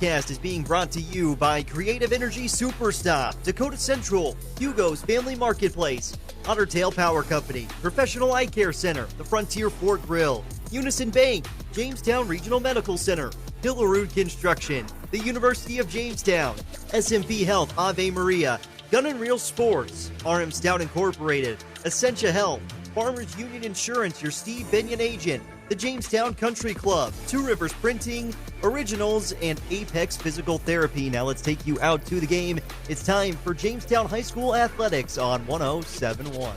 Podcast is being brought to you by Creative Energy Superstop, Dakota Central, Hugo's Family Marketplace, Ottertail Power Company, Professional Eye Care Center, the Frontier Ford Grill, Unison Bank, Jamestown Regional Medical Center, Hillerud Construction, the University of Jamestown, SMP Health Ave Maria, Gun and Reel Sports, RM Stout Incorporated, Essentia Health, Farmers Union Insurance, your Steve Benyon agent, the Jamestown Country Club, Two Rivers Printing, Originals, and Apex Physical Therapy. Now let's take you out to the game. It's time for Jamestown High School Athletics on 107.1.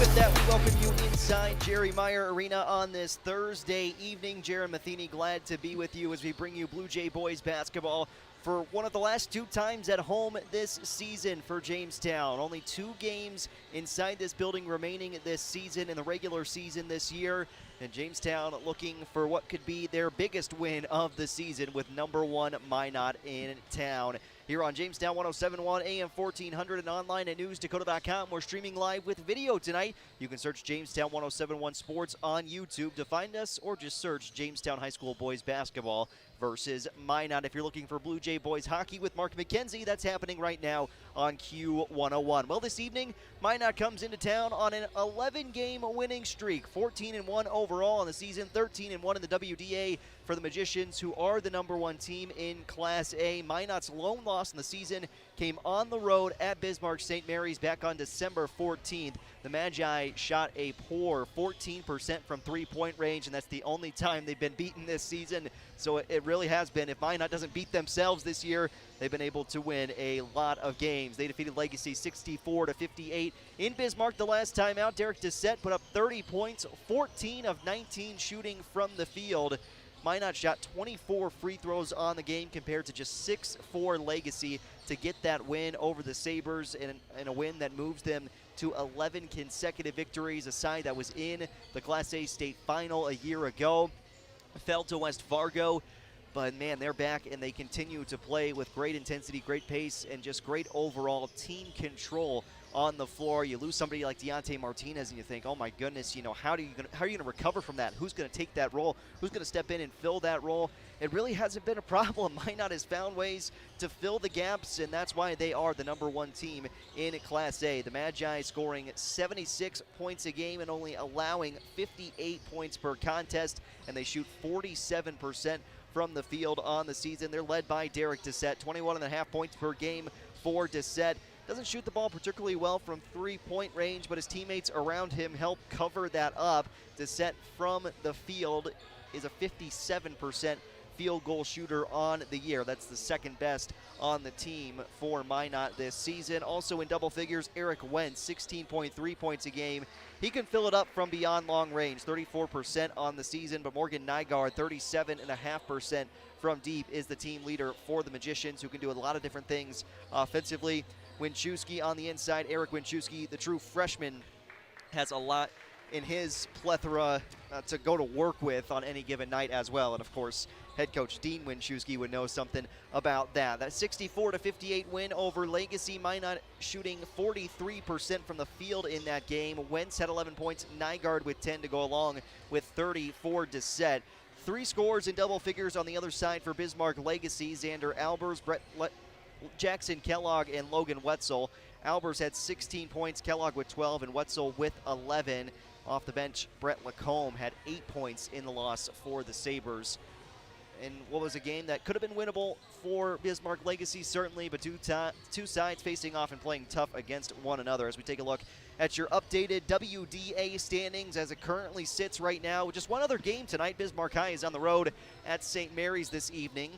With that, we welcome you inside Jerry Meyer Arena on this Thursday evening. Jaron Matheny, glad to be with you as we bring you Blue Jay boys basketball for one of the last two times at home this season for Jamestown. Only 2 games inside this building remaining this season in the regular season this year. And Jamestown looking for what could be their biggest win of the season with number 1 Minot in town. Here on Jamestown 107.1 AM 1400 and online at newsdakota.com. We're streaming live with video tonight. You can search Jamestown 107.1 Sports on YouTube to find us, or just search Jamestown High School Boys Basketball versus Minot. If you're looking for Blue Jay Boys Hockey with Mark McKenzie, that's happening right now on Q101. Well, this evening, Minot comes into town on an 11-game winning streak, 14-1 overall in the season, 13-1 in the WDA for the Magicians, who are the number 1 team in Class A. Minot's lone loss in the season came on the road at Bismarck St. Mary's back on December 14th. The Magi shot a poor 14% from three-point range, and that's the only time they've been beaten this season. So it really has been. If Minot doesn't beat themselves this year, they've been able to win a lot of games. They defeated Legacy 64-58 in Bismarck the last time out. Derek Dissett put up 30 points, 14 of 19 shooting from the field. Minot shot 24 free throws on the game compared to just 6 for Legacy to get that win over the Sabres, in a win that moves them to 11 consecutive victories, a side that was in the Class A state final a year ago. Fell to West Fargo, but man, they're back and they continue to play with great intensity, great pace, and just great overall team control on the floor. You lose somebody like Deontay Martinez and you think, oh my goodness, how are you going to recover from that? Who's going to take that role? Who's going to step in and fill that role? It really hasn't been a problem. Minot has found ways to fill the gaps, and that's why they are the number 1 team in Class A. The Magi scoring 76 points a game and only allowing 58 points per contest, and they shoot 47% from the field on the season. They're led by Derek Dissett, 21.5 points per game for Dissett. Doesn't shoot the ball particularly well from three-point range, but his teammates around him help cover that up. Dissett from the field is a 57% field goal shooter on the year. That's the second best on the team for Minot this season. Also in double figures, Eric Wentz, 16.3 points a game. He can fill it up from beyond long range, 34% on the season, but Morgan Nygaard, 37.5% from deep, is the team leader for the Magicians, who can do a lot of different things offensively. Winchewski on the inside. Eric Winchewski, the true freshman, has a lot in his plethora to go to work with on any given night as well. And of course, head coach Dean Winchewski would know something about that. That 64-58 win over Legacy. Minot shooting 43% from the field in that game. Wentz had 11 points. Nygaard with 10 to go along with 30 for Dissett. 3 scores in double figures on the other side for Bismarck Legacy. Xander Albers, Jackson Kellogg, and Logan Wetzel. Albers had 16 points, Kellogg with 12, and Wetzel with 11. Off the bench, Brett Lacombe had 8 points in the loss for the Sabres. And what was a game that could have been winnable for Bismarck Legacy, certainly, but two sides facing off and playing tough against one another. As we take a look at your updated WDA standings as it currently sits right now. Just one other game tonight. Bismarck High is on the road at St. Mary's this evening.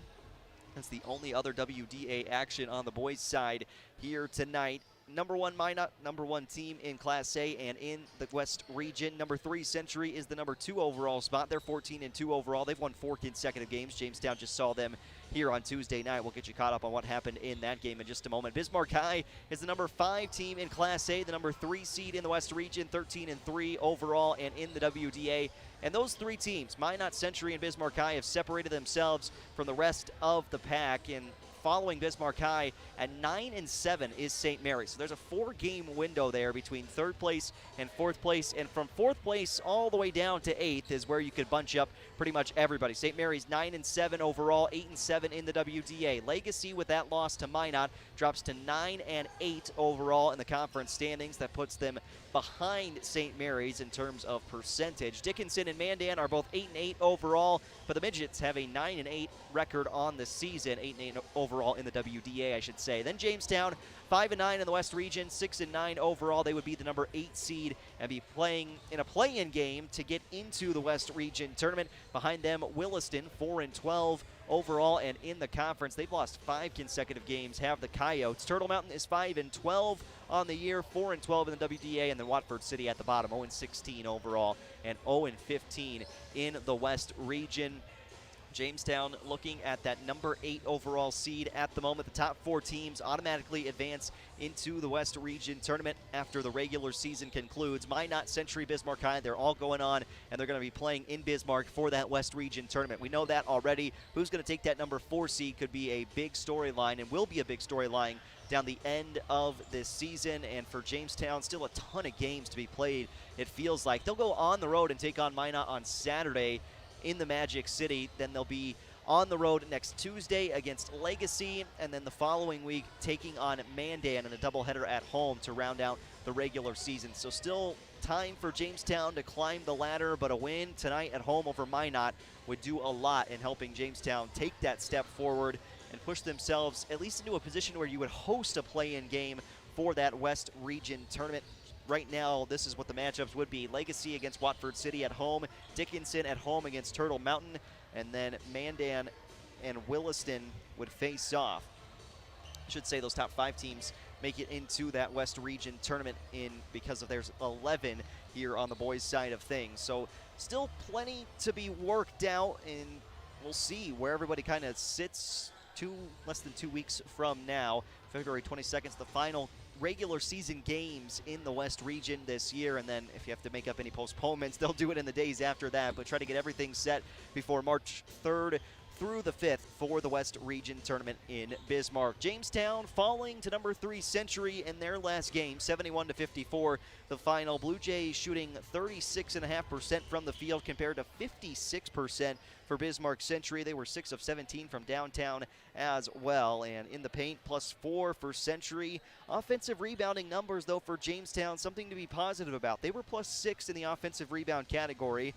That's the only other WDA action on the boys' side here tonight. Number 1 Minot, number 1 team in Class A and in the West region. Number 3 Century is the number 2 overall spot. They're 14-2 overall. They've won 4 consecutive games. Jamestown just saw them here on Tuesday night. We'll get you caught up on what happened in that game in just a moment. Bismarck High is the number 5 team in Class A, the number 3 seed in the West region, 13-3 overall and in the WDA. And those 3 teams, Minot, Century, and Bismarck High, have separated themselves from the rest of the pack and following Bismarck High at 9-7 is St. Mary's. So there's a 4-game window there between 3rd place and 4th place. And from 4th place all the way down to 8th is where you could bunch up pretty much everybody. St. Mary's 9-7 overall, 8-7 in the WDA. Legacy, with that loss to Minot, drops to 9-8 overall in the conference standings. That puts them behind St. Mary's in terms of percentage. Dickinson and Mandan are both 8-8 overall, but the Midgets have a 9-8 record on the season, 8-8 overall in the WDA, I should say. Then Jamestown, 5-9 in the West Region, 6-9 overall. They would be the number 8 seed and be playing in a play-in game to get into the West Region tournament. Behind them, Williston, 4-12 overall, and in the conference, they've lost 5 consecutive games, have the Coyotes. Turtle Mountain is 5-12 on the year, 4-12 in the WDA, and then Watford City at the bottom, 0-16 overall and 0-15 in the West Region. Jamestown looking at that number 8 overall seed at the moment. The top 4 teams automatically advance into the West Region tournament after the regular season concludes. Minot, Century, Bismarck High, they're all going on, and they're going to be playing in Bismarck for that West Region tournament. We know that already. Who's going to take that number 4 seed could be a big storyline, and will be a big storyline down the end of this season. And for Jamestown, still a ton of games to be played. It feels like they'll go on the road and take on Minot on Saturday in the Magic City. Then they'll be on the road next Tuesday against Legacy, and then the following week taking on Mandan in a doubleheader at home to round out the regular season. So still time for Jamestown to climb the ladder, but a win tonight at home over Minot would do a lot in helping Jamestown take that step forward and push themselves at least into a position where you would host a play-in game for that West Region tournament. Right now, this is what the matchups would be. Legacy against Watford City at home, Dickinson at home against Turtle Mountain, and then Mandan and Williston would face off. I should say those top 5 teams make it into that West Region tournament because of there's 11 here on the boys' side of things. So still plenty to be worked out, and we'll see where everybody kind of sits less than 2 weeks from now. February 22nd is the final regular season games in the West Region this year, and then if you have to make up any postponements, they'll do it in the days after that, but try to get everything set before March 3rd through the 5th for the West Region tournament in Bismarck. Jamestown falling to number 3 Century in their last game, 71-54 the final. Blue Jays shooting 36.5% from the field compared to 56% for Bismarck Century. They were 6 of 17 from downtown as well, and in the paint, +4 for Century. Offensive rebounding numbers, though, for Jamestown, something to be positive about. They were +6 in the offensive rebound category,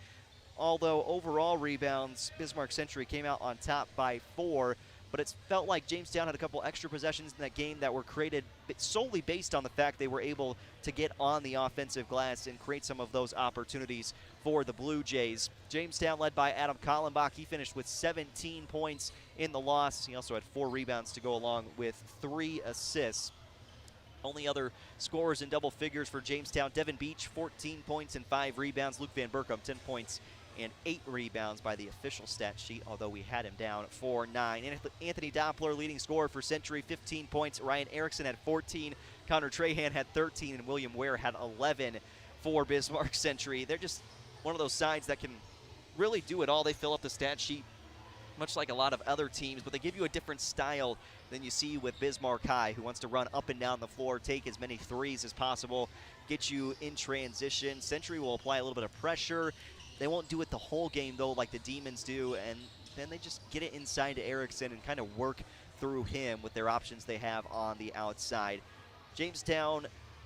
although overall rebounds, Bismarck Century came out on top by 4. But it felt like Jamestown had a couple extra possessions in that game that were created solely based on the fact they were able to get on the offensive glass and create some of those opportunities for the Blue Jays. Jamestown led by Adam Kallenbach. He finished with 17 points in the loss. He also had 4 rebounds to go along with 3 assists. Only other scorers in double figures for Jamestown: Devin Beach, 14 points and 5 rebounds. Luke Van Berkom, 10 points and 8 rebounds by the official stat sheet, although we had him down for 9. Anthony Doppler, leading scorer for Century, 15 points. Ryan Erickson had 14. Connor Trahan had 13, and William Ware had 11 for Bismarck Century. They're just one of those sides that can really do it all. They fill up the stat sheet much like a lot of other teams, but they give you a different style than you see with Bismarck High, who wants to run up and down the floor, take as many threes as possible, get you in transition. Century will apply a little bit of pressure. They won't do it the whole game, though, like the Demons do, and then they just get it inside to Erickson and kind of work through him with their options they have on the outside. Jamestown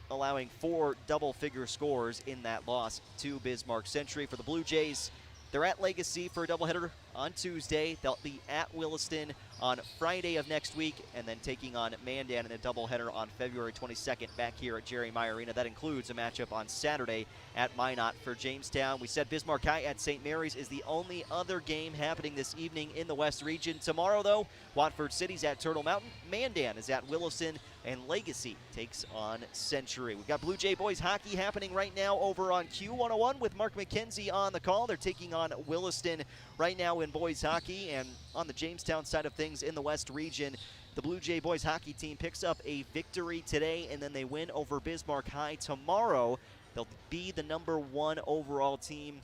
allowing 4 double-figure scores in that loss to Bismarck Century. For the Blue Jays, they're at Legacy for a doubleheader on Tuesday. They'll be at Williston on Friday of next week, and then taking on Mandan in a doubleheader on February 22nd back here at Jerry Meyer Arena. That includes a matchup on Saturday at Minot for Jamestown. We said Bismarck High at St. Mary's is the only other game happening this evening in the West Region. Tomorrow, though, Watford City's at Turtle Mountain, Mandan is at Williston, and Legacy takes on Century. We've got Blue Jay boys hockey happening right now over on Q101 with Mark McKenzie on the call. They're taking on Williston right now in boys hockey, and on the Jamestown side of things in the West Region, the Blue Jay boys hockey team picks up a victory today, and then they win over Bismarck High tomorrow. They'll be the number 1 overall team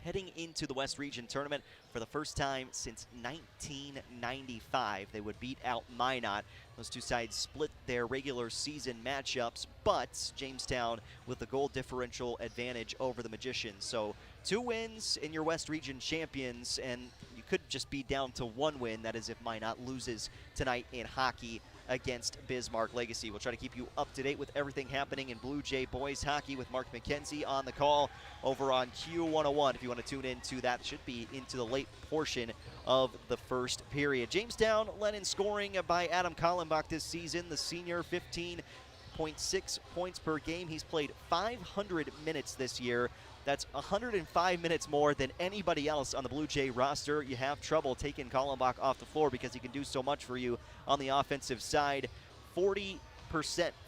heading into the West Region Tournament for the first time since 1995. They would beat out Minot. Those two sides split their regular season matchups, but Jamestown with the goal differential advantage over the Magicians. So 2 wins in your West Region champions, and you could just be down to 1 win. That is if Minot loses tonight in hockey against Bismarck Legacy. We'll try to keep you up to date with everything happening in Blue Jay boys hockey with Mark McKenzie on the call over on Q101. If you want to tune into that, should be into the late portion of the first period. Jamestown led in scoring by Adam Kallenbach this season. The senior, 15.6 points per game. He's played 500 minutes this year. That's 105 minutes more than anybody else on the Blue Jay roster. You have trouble taking Kallenbach off the floor because he can do so much for you on the offensive side. 40%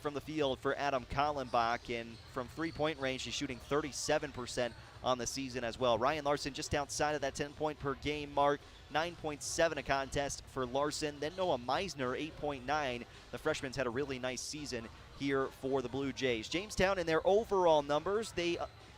from the field for Adam Kallenbach, and from three-point range, he's shooting 37% on the season as well. Ryan Larson just outside of that 10-point per game mark. 9.7 a contest for Larson. Then Noah Meisner, 8.9. The freshman's had a really nice season here for the Blue Jays. Jamestown, in their overall numbers, they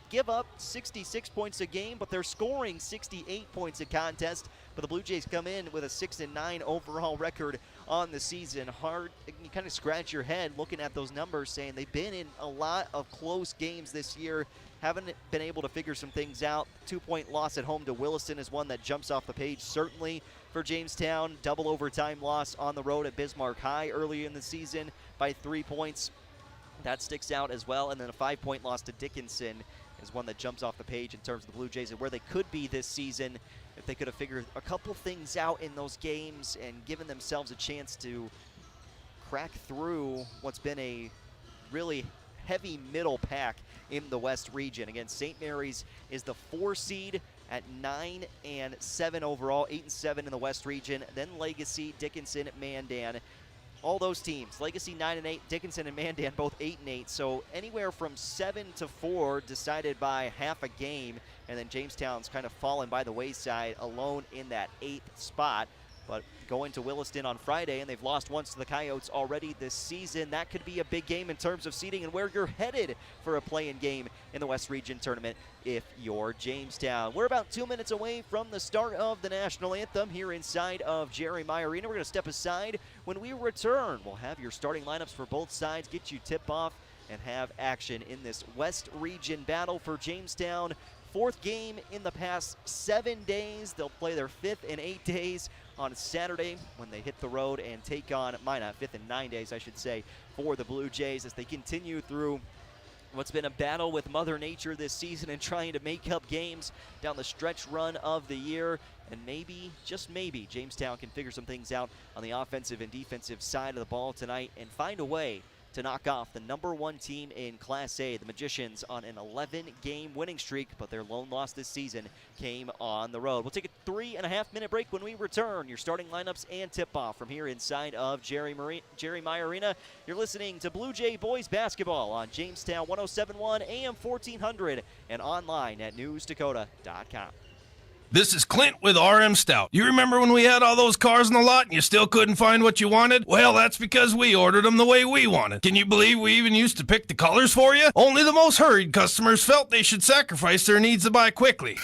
give up 66 points a game, but they're scoring 68 points a contest. But the Blue Jays come in with a 6-9 overall record on the season. Hard, you kind of scratch your head looking at those numbers, saying they've been in a lot of close games this year. Haven't been able to figure some things out. 2-point loss at home to Williston is one that jumps off the page, certainly for Jamestown. Double overtime loss on the road at Bismarck High early in the season by 3 points. That sticks out as well. And then a 5-point loss to Dickinson is one that jumps off the page in terms of the Blue Jays and where they could be this season if they could have figured a couple things out in those games and given themselves a chance to crack through what's been a really heavy middle pack in the West Region. Again, St. Mary's is the 4 seed at 9-7 overall, 8-7 in the West Region. Then Legacy, Dickinson, Mandan. All those teams, Legacy 9-8, Dickinson and Mandan both 8-8. So anywhere from 7-4 decided by half a game, and then Jamestown's kind of fallen by the wayside, alone in that 8th spot. But going to Williston on Friday, and they've lost once to the Coyotes already this season. That could be a big game in terms of seeding and where you're headed for a play-in game in the West Region Tournament if you're Jamestown. We're about 2 minutes away from the start of the national anthem here inside of Jerry Meyer Arena. We're going to step aside. When we return, we'll have your starting lineups for both sides, get you tip-off, and have action in this West Region battle for Jamestown. 4th game in the past 7 days. They'll play their 5th in 8 days on Saturday when they hit the road and take on Minot. 5th in 9 days, I should say, for the Blue Jays as they continue through what's been a battle with Mother Nature this season and trying to make up games down the stretch run of the year. And maybe, just maybe, Jamestown can figure some things out on the offensive and defensive side of the ball tonight and find a way to knock off the #1 team in Class A, the Magicians, on an 11-game winning streak, but their lone loss this season came on the road. We'll take a 3.5-minute break when we return. Your starting lineups and tip-off from here inside of Jerry Meyer Arena. You're listening to Blue Jay Boys Basketball on Jamestown 107.1 AM 1400 and online at newsdakota.com. This is Clint with RM Stout. You remember when we had all those cars in the lot and you still couldn't find what you wanted? Well, that's because we ordered them the way we wanted. Can you believe we even used to pick the colors for you? Only the most hurried customers felt they should sacrifice their needs to buy quickly.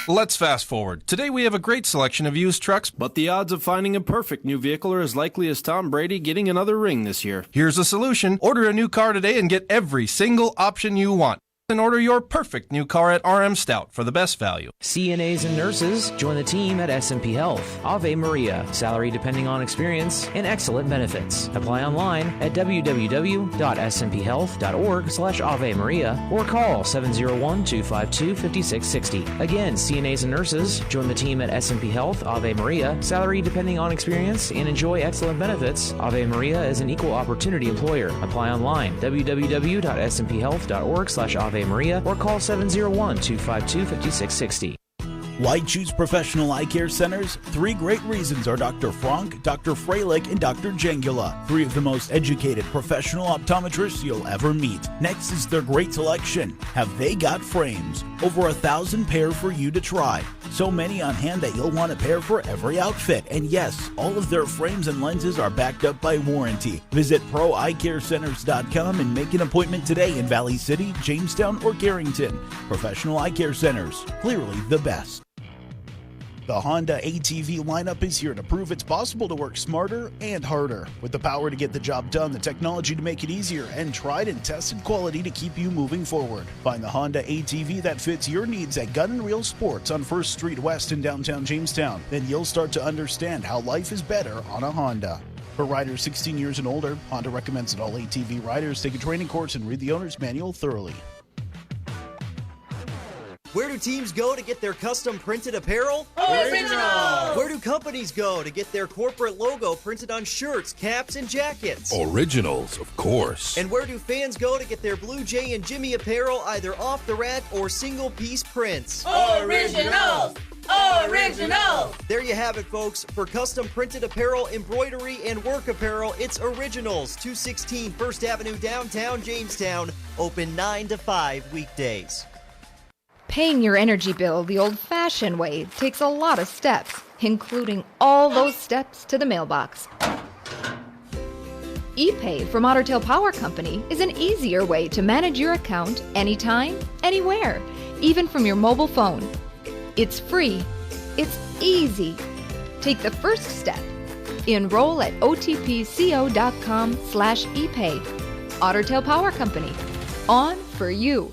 Let's fast forward. Today we have a great selection of used trucks, but the odds of finding a perfect new vehicle are as likely as Tom Brady getting another ring this year. Here's a solution. Order a new car today and get every single option you want. And order your perfect new car at RM Stout for the best value. CNAs and nurses, join the team at S&P Health. Ave Maria, salary depending on experience, and excellent benefits. Apply online at www.smphhealth.org/Ave Maria or call 701-252-5660. Again, CNAs and nurses, join the team at S&P Health. Ave Maria, salary depending on experience, and enjoy excellent benefits. Ave Maria is an equal opportunity employer. Apply online, www.smphhealth.org/Ave Maria or call 701-252-5660. Why choose professional eye care centers? 3 great reasons are Dr. Frank, Dr. Freilich, and Dr. Jengula. 3 of the most educated professional optometrists you'll ever meet. Next is their great selection. Have they got frames? Over 1,000 pair for you to try. So many on hand that you'll want a pair for every outfit. And yes, all of their frames and lenses are backed up by warranty. Visit ProEyeCareCenters.com and make an appointment today in Valley City, Jamestown, or Carrington. Professional Eye Care Centers, clearly the best. The Honda ATV lineup is here to prove it's possible to work smarter and harder. With the power to get the job done, the technology to make it easier, and tried and tested quality to keep you moving forward. Find the Honda ATV that fits your needs at Gun and Reel Sports on 1st Street West in downtown Jamestown. Then you'll start to understand how life is better on a Honda. For riders 16 years and older, Honda recommends that all ATV riders take a training course and read the owner's manual thoroughly. Where do teams go to get their custom printed apparel? Originals! Where do companies go to get their corporate logo printed on shirts, caps, and jackets? Originals, of course. And where do fans go to get their Blue Jay and Jimmy apparel either off the rack or single-piece prints? Originals! Originals! There you have it, folks. For custom printed apparel, embroidery, and work apparel, it's Originals, 216 First Avenue, downtown Jamestown. Open 9 to 5 weekdays. Paying your energy bill the old-fashioned way takes a lot of steps, including all those steps to the mailbox. ePay from Otter Tail Power Company is an easier way to manage your account anytime, anywhere, even from your mobile phone. It's free. It's easy. Take the first step. Enroll at otpco.com/epay. Otter Tail Power Company. On for you.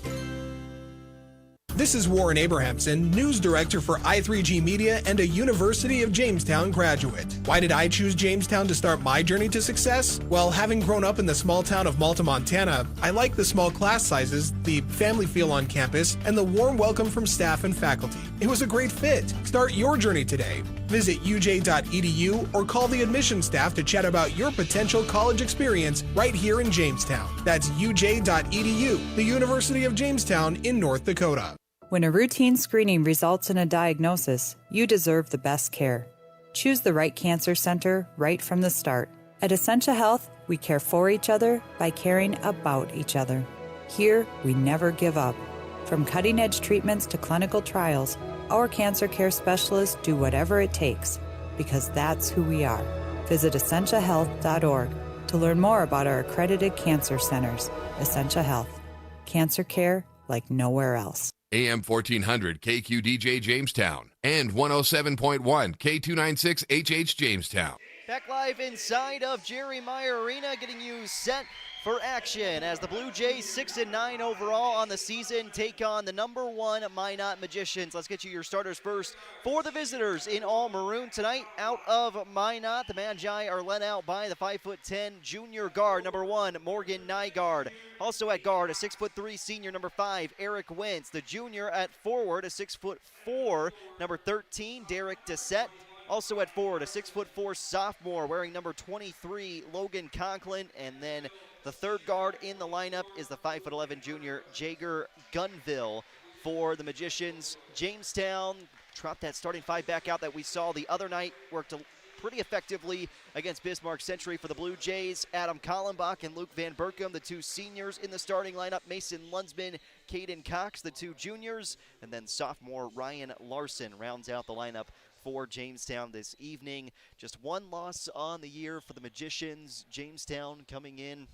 This is Warren Abrahamson, News Director for i3G Media and a University of Jamestown graduate. Why did I choose Jamestown to start my journey to success? Well, having grown up in the small town of Malta, Montana, I like the small class sizes, the family feel on campus, and the warm welcome from staff and faculty. It was a great fit. Start your journey today. Visit uj.edu or call the admissions staff to chat about your potential college experience right here in Jamestown. That's uj.edu, the University of Jamestown in North Dakota. When a routine screening results in a diagnosis, you deserve the best care. Choose the right cancer center right from the start. At Essentia Health, we care for each other by caring about each other. Here, we never give up. From cutting-edge treatments to clinical trials, our cancer care specialists do whatever it takes, because that's who we are. Visit essentiahealth.org to learn more about our accredited cancer centers. Essentia Health. Cancer care like nowhere else. AM 1400 KQDJ Jamestown and 107.1 K296HH Jamestown. Back live inside of Jerry Meyer Arena, getting you set for action as the Blue Jays 6-9 overall on the season take on the number 1 Minot Magicians. Let's get you your starters first for the visitors in all maroon tonight. Out of Minot, the Magi are led out by the 5'10" junior guard, number 1, Morgan Nygaard. Also at guard, a 6'3" senior, number 5, Eric Wentz. The junior at forward, a 6'4", number 13, Derek Dissett. Also at forward, a 6'4" sophomore wearing number 23, Logan Conklin. And then the third guard in the lineup is the 5'11" junior, Jager Gunville. For the Magicians, Jamestown dropped that starting 5 back out that we saw the other night, worked pretty effectively against Bismarck Century. For the Blue Jays, Adam Kallenbach and Luke Van Berkom, the 2 seniors in the starting lineup. Mason Lunsman, Caden Cox, the 2 juniors. And then sophomore Ryan Larson rounds out the lineup for Jamestown this evening. Just 1 loss on the year for the Magicians. Jamestown coming in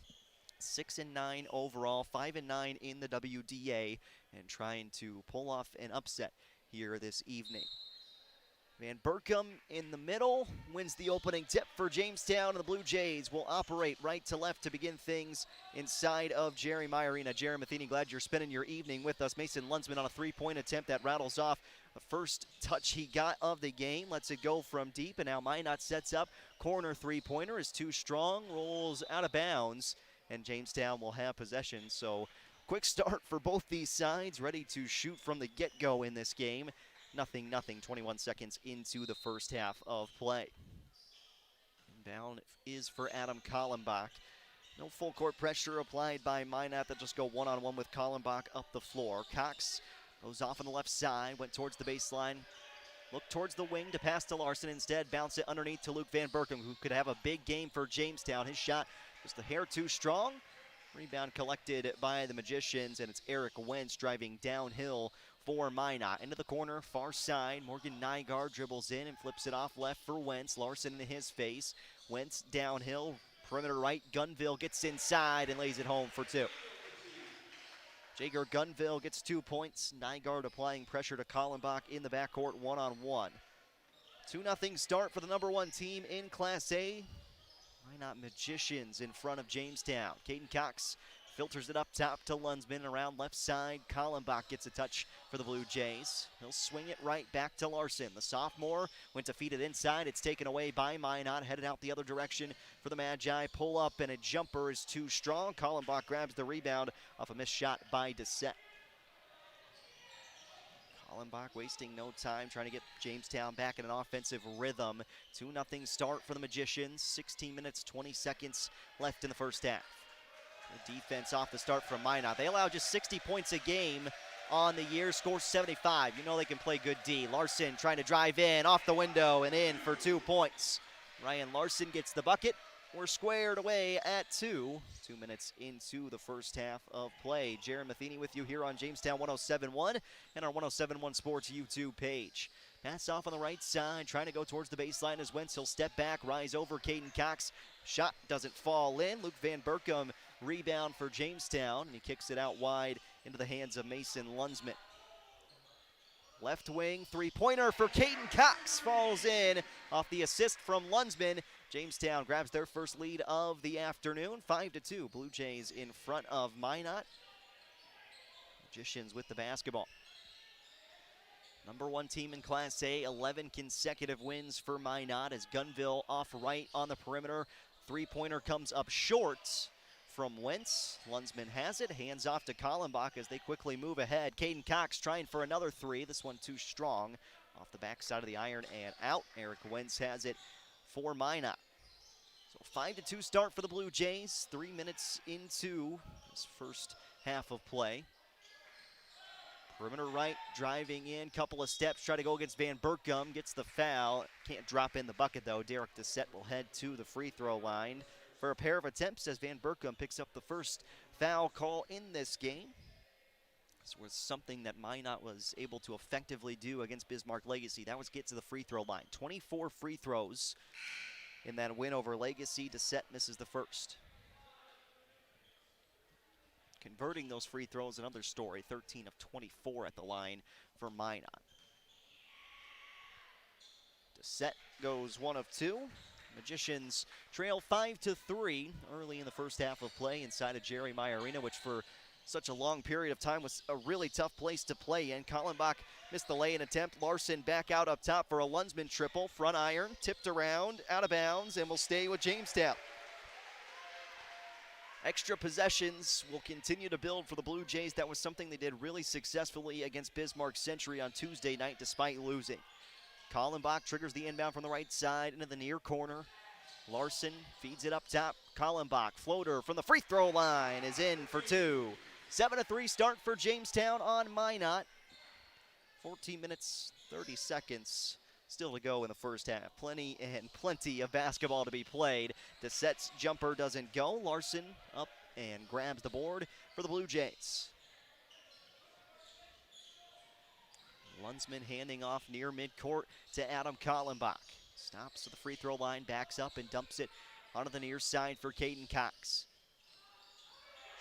6-9 overall, 5-9 in the WDA, and trying to pull off an upset here this evening. Van Berkom in the middle wins the opening tip for Jamestown, and the Blue Jays will operate right to left to begin things inside of Jerry Meyer Arena. Jerry Matheny, glad you're spending your evening with us. Mason Lunsman on a 3-point attempt that rattles off the first touch he got of the game. Lets it go from deep, and now Minot sets up. Corner 3-pointer is too strong, rolls out of bounds, and Jamestown will have possession. So quick start for both these sides, ready to shoot from the get-go in this game. 0-0, 21 seconds into the first half of play. Inbound is for Adam Kallenbach. No full court pressure applied by Minot. They'll just go one-on-one with Kallenbach up the floor. Cox goes off on the left side, went towards the baseline. Looked towards the wing to pass to Larson. Instead, bounce it underneath to Luke Van Berkom, who could have a big game for Jamestown. His shot just a hair too strong. Rebound collected by the Magicians, and it's Eric Wentz driving downhill for Minot. Into the corner, far side. Morgan Nygaard dribbles in and flips it off left for Wentz. Larson into his face. Wentz downhill, perimeter right. Gunville gets inside and lays it home for 2. Jager Gunville gets 2 points. Nygaard applying pressure to Kallenbach in the backcourt, one-on-one. 2-0 start for the number 1 team in Class A. Minot Magicians in front of Jamestown. Caden Cox filters it up top to Lunsman around left side. Kallenbach gets a touch for the Blue Jays. He'll swing it right back to Larson. The sophomore went to feed it inside. It's taken away by Minot. Headed out the other direction for the Magi. Pull up and a jumper is too strong. Kallenbach grabs the rebound off a missed shot by Dissett. Kallenbach wasting no time trying to get Jamestown back in an offensive rhythm. 2-0 start for the Magicians. 16 minutes, 20 seconds left in the first half. The defense off the start from Minot. They allow just 60 points a game on the year, score 75. You know they can play good D. Larson trying to drive in, off the window, and in for 2 points. Ryan Larson gets the bucket. We're squared away at 2. 2 minutes into the first half of play. Jaron Matheny with you here on Jamestown 107.1 and our 107.1 Sports YouTube page. Pass off on the right side, trying to go towards the baseline as Wentz. He'll step back, rise over Caden Cox. Shot doesn't fall in. Luke Van Berkom rebound for Jamestown, and he kicks it out wide into the hands of Mason Lunsman. Left wing, three-pointer for Caden Cox. Falls in off the assist from Lunsman. Jamestown grabs their first lead of the afternoon, 5-2. Blue Jays in front of Minot. Magicians with the basketball. Number 1 team in Class A, 11 consecutive wins for Minot as Gunville off right on the perimeter. Three-pointer comes up short from Wentz. Lunsman has it, hands off to Kallenbach as they quickly move ahead. Caden Cox trying for another 3. This one too strong. Off the backside of the iron and out. Eric Wentz has it for Minot. So 5-2 start for the Blue Jays. 3 minutes into this first half of play. Perimeter right, driving in, couple of steps, try to go against Van Berkom, gets the foul. Can't drop in the bucket though. Derek Dissett will head to the free throw line for a pair of attempts as Van Berkom picks up the first foul call in this game. This was something that Minot was able to effectively do against Bismarck Legacy. That was get to the free throw line. 24 free throws in that win over Legacy. Dissett misses the first. Converting those free throws, another story. 13 of 24 at the line for Minot. Dissett goes 1 of 2. Magicians trail 5-3 early in the first half of play inside of Jerry Meyer Arena, which for such a long period of time was a really tough place to play in. Kallenbach missed the lay-in attempt. Larson back out up top for a Lunsman triple. Front iron, tipped around, out of bounds, and will stay with Jamestown. Extra possessions will continue to build for the Blue Jays. That was something they did really successfully against Bismarck Century on Tuesday night despite losing. Kallenbach triggers the inbound from the right side into the near corner. Larson feeds it up top. Kallenbach, floater from the free throw line is in for 2. 7-3 start for Jamestown on Minot. 14 minutes, 30 seconds still to go in the first half. Plenty of basketball to be played. Dissett's jumper doesn't go. Larson up and grabs the board for the Blue Jays. Lunsman handing off near midcourt to Adam Kallenbach. Stops at the free throw line, backs up and dumps it onto the near side for Caden Cox.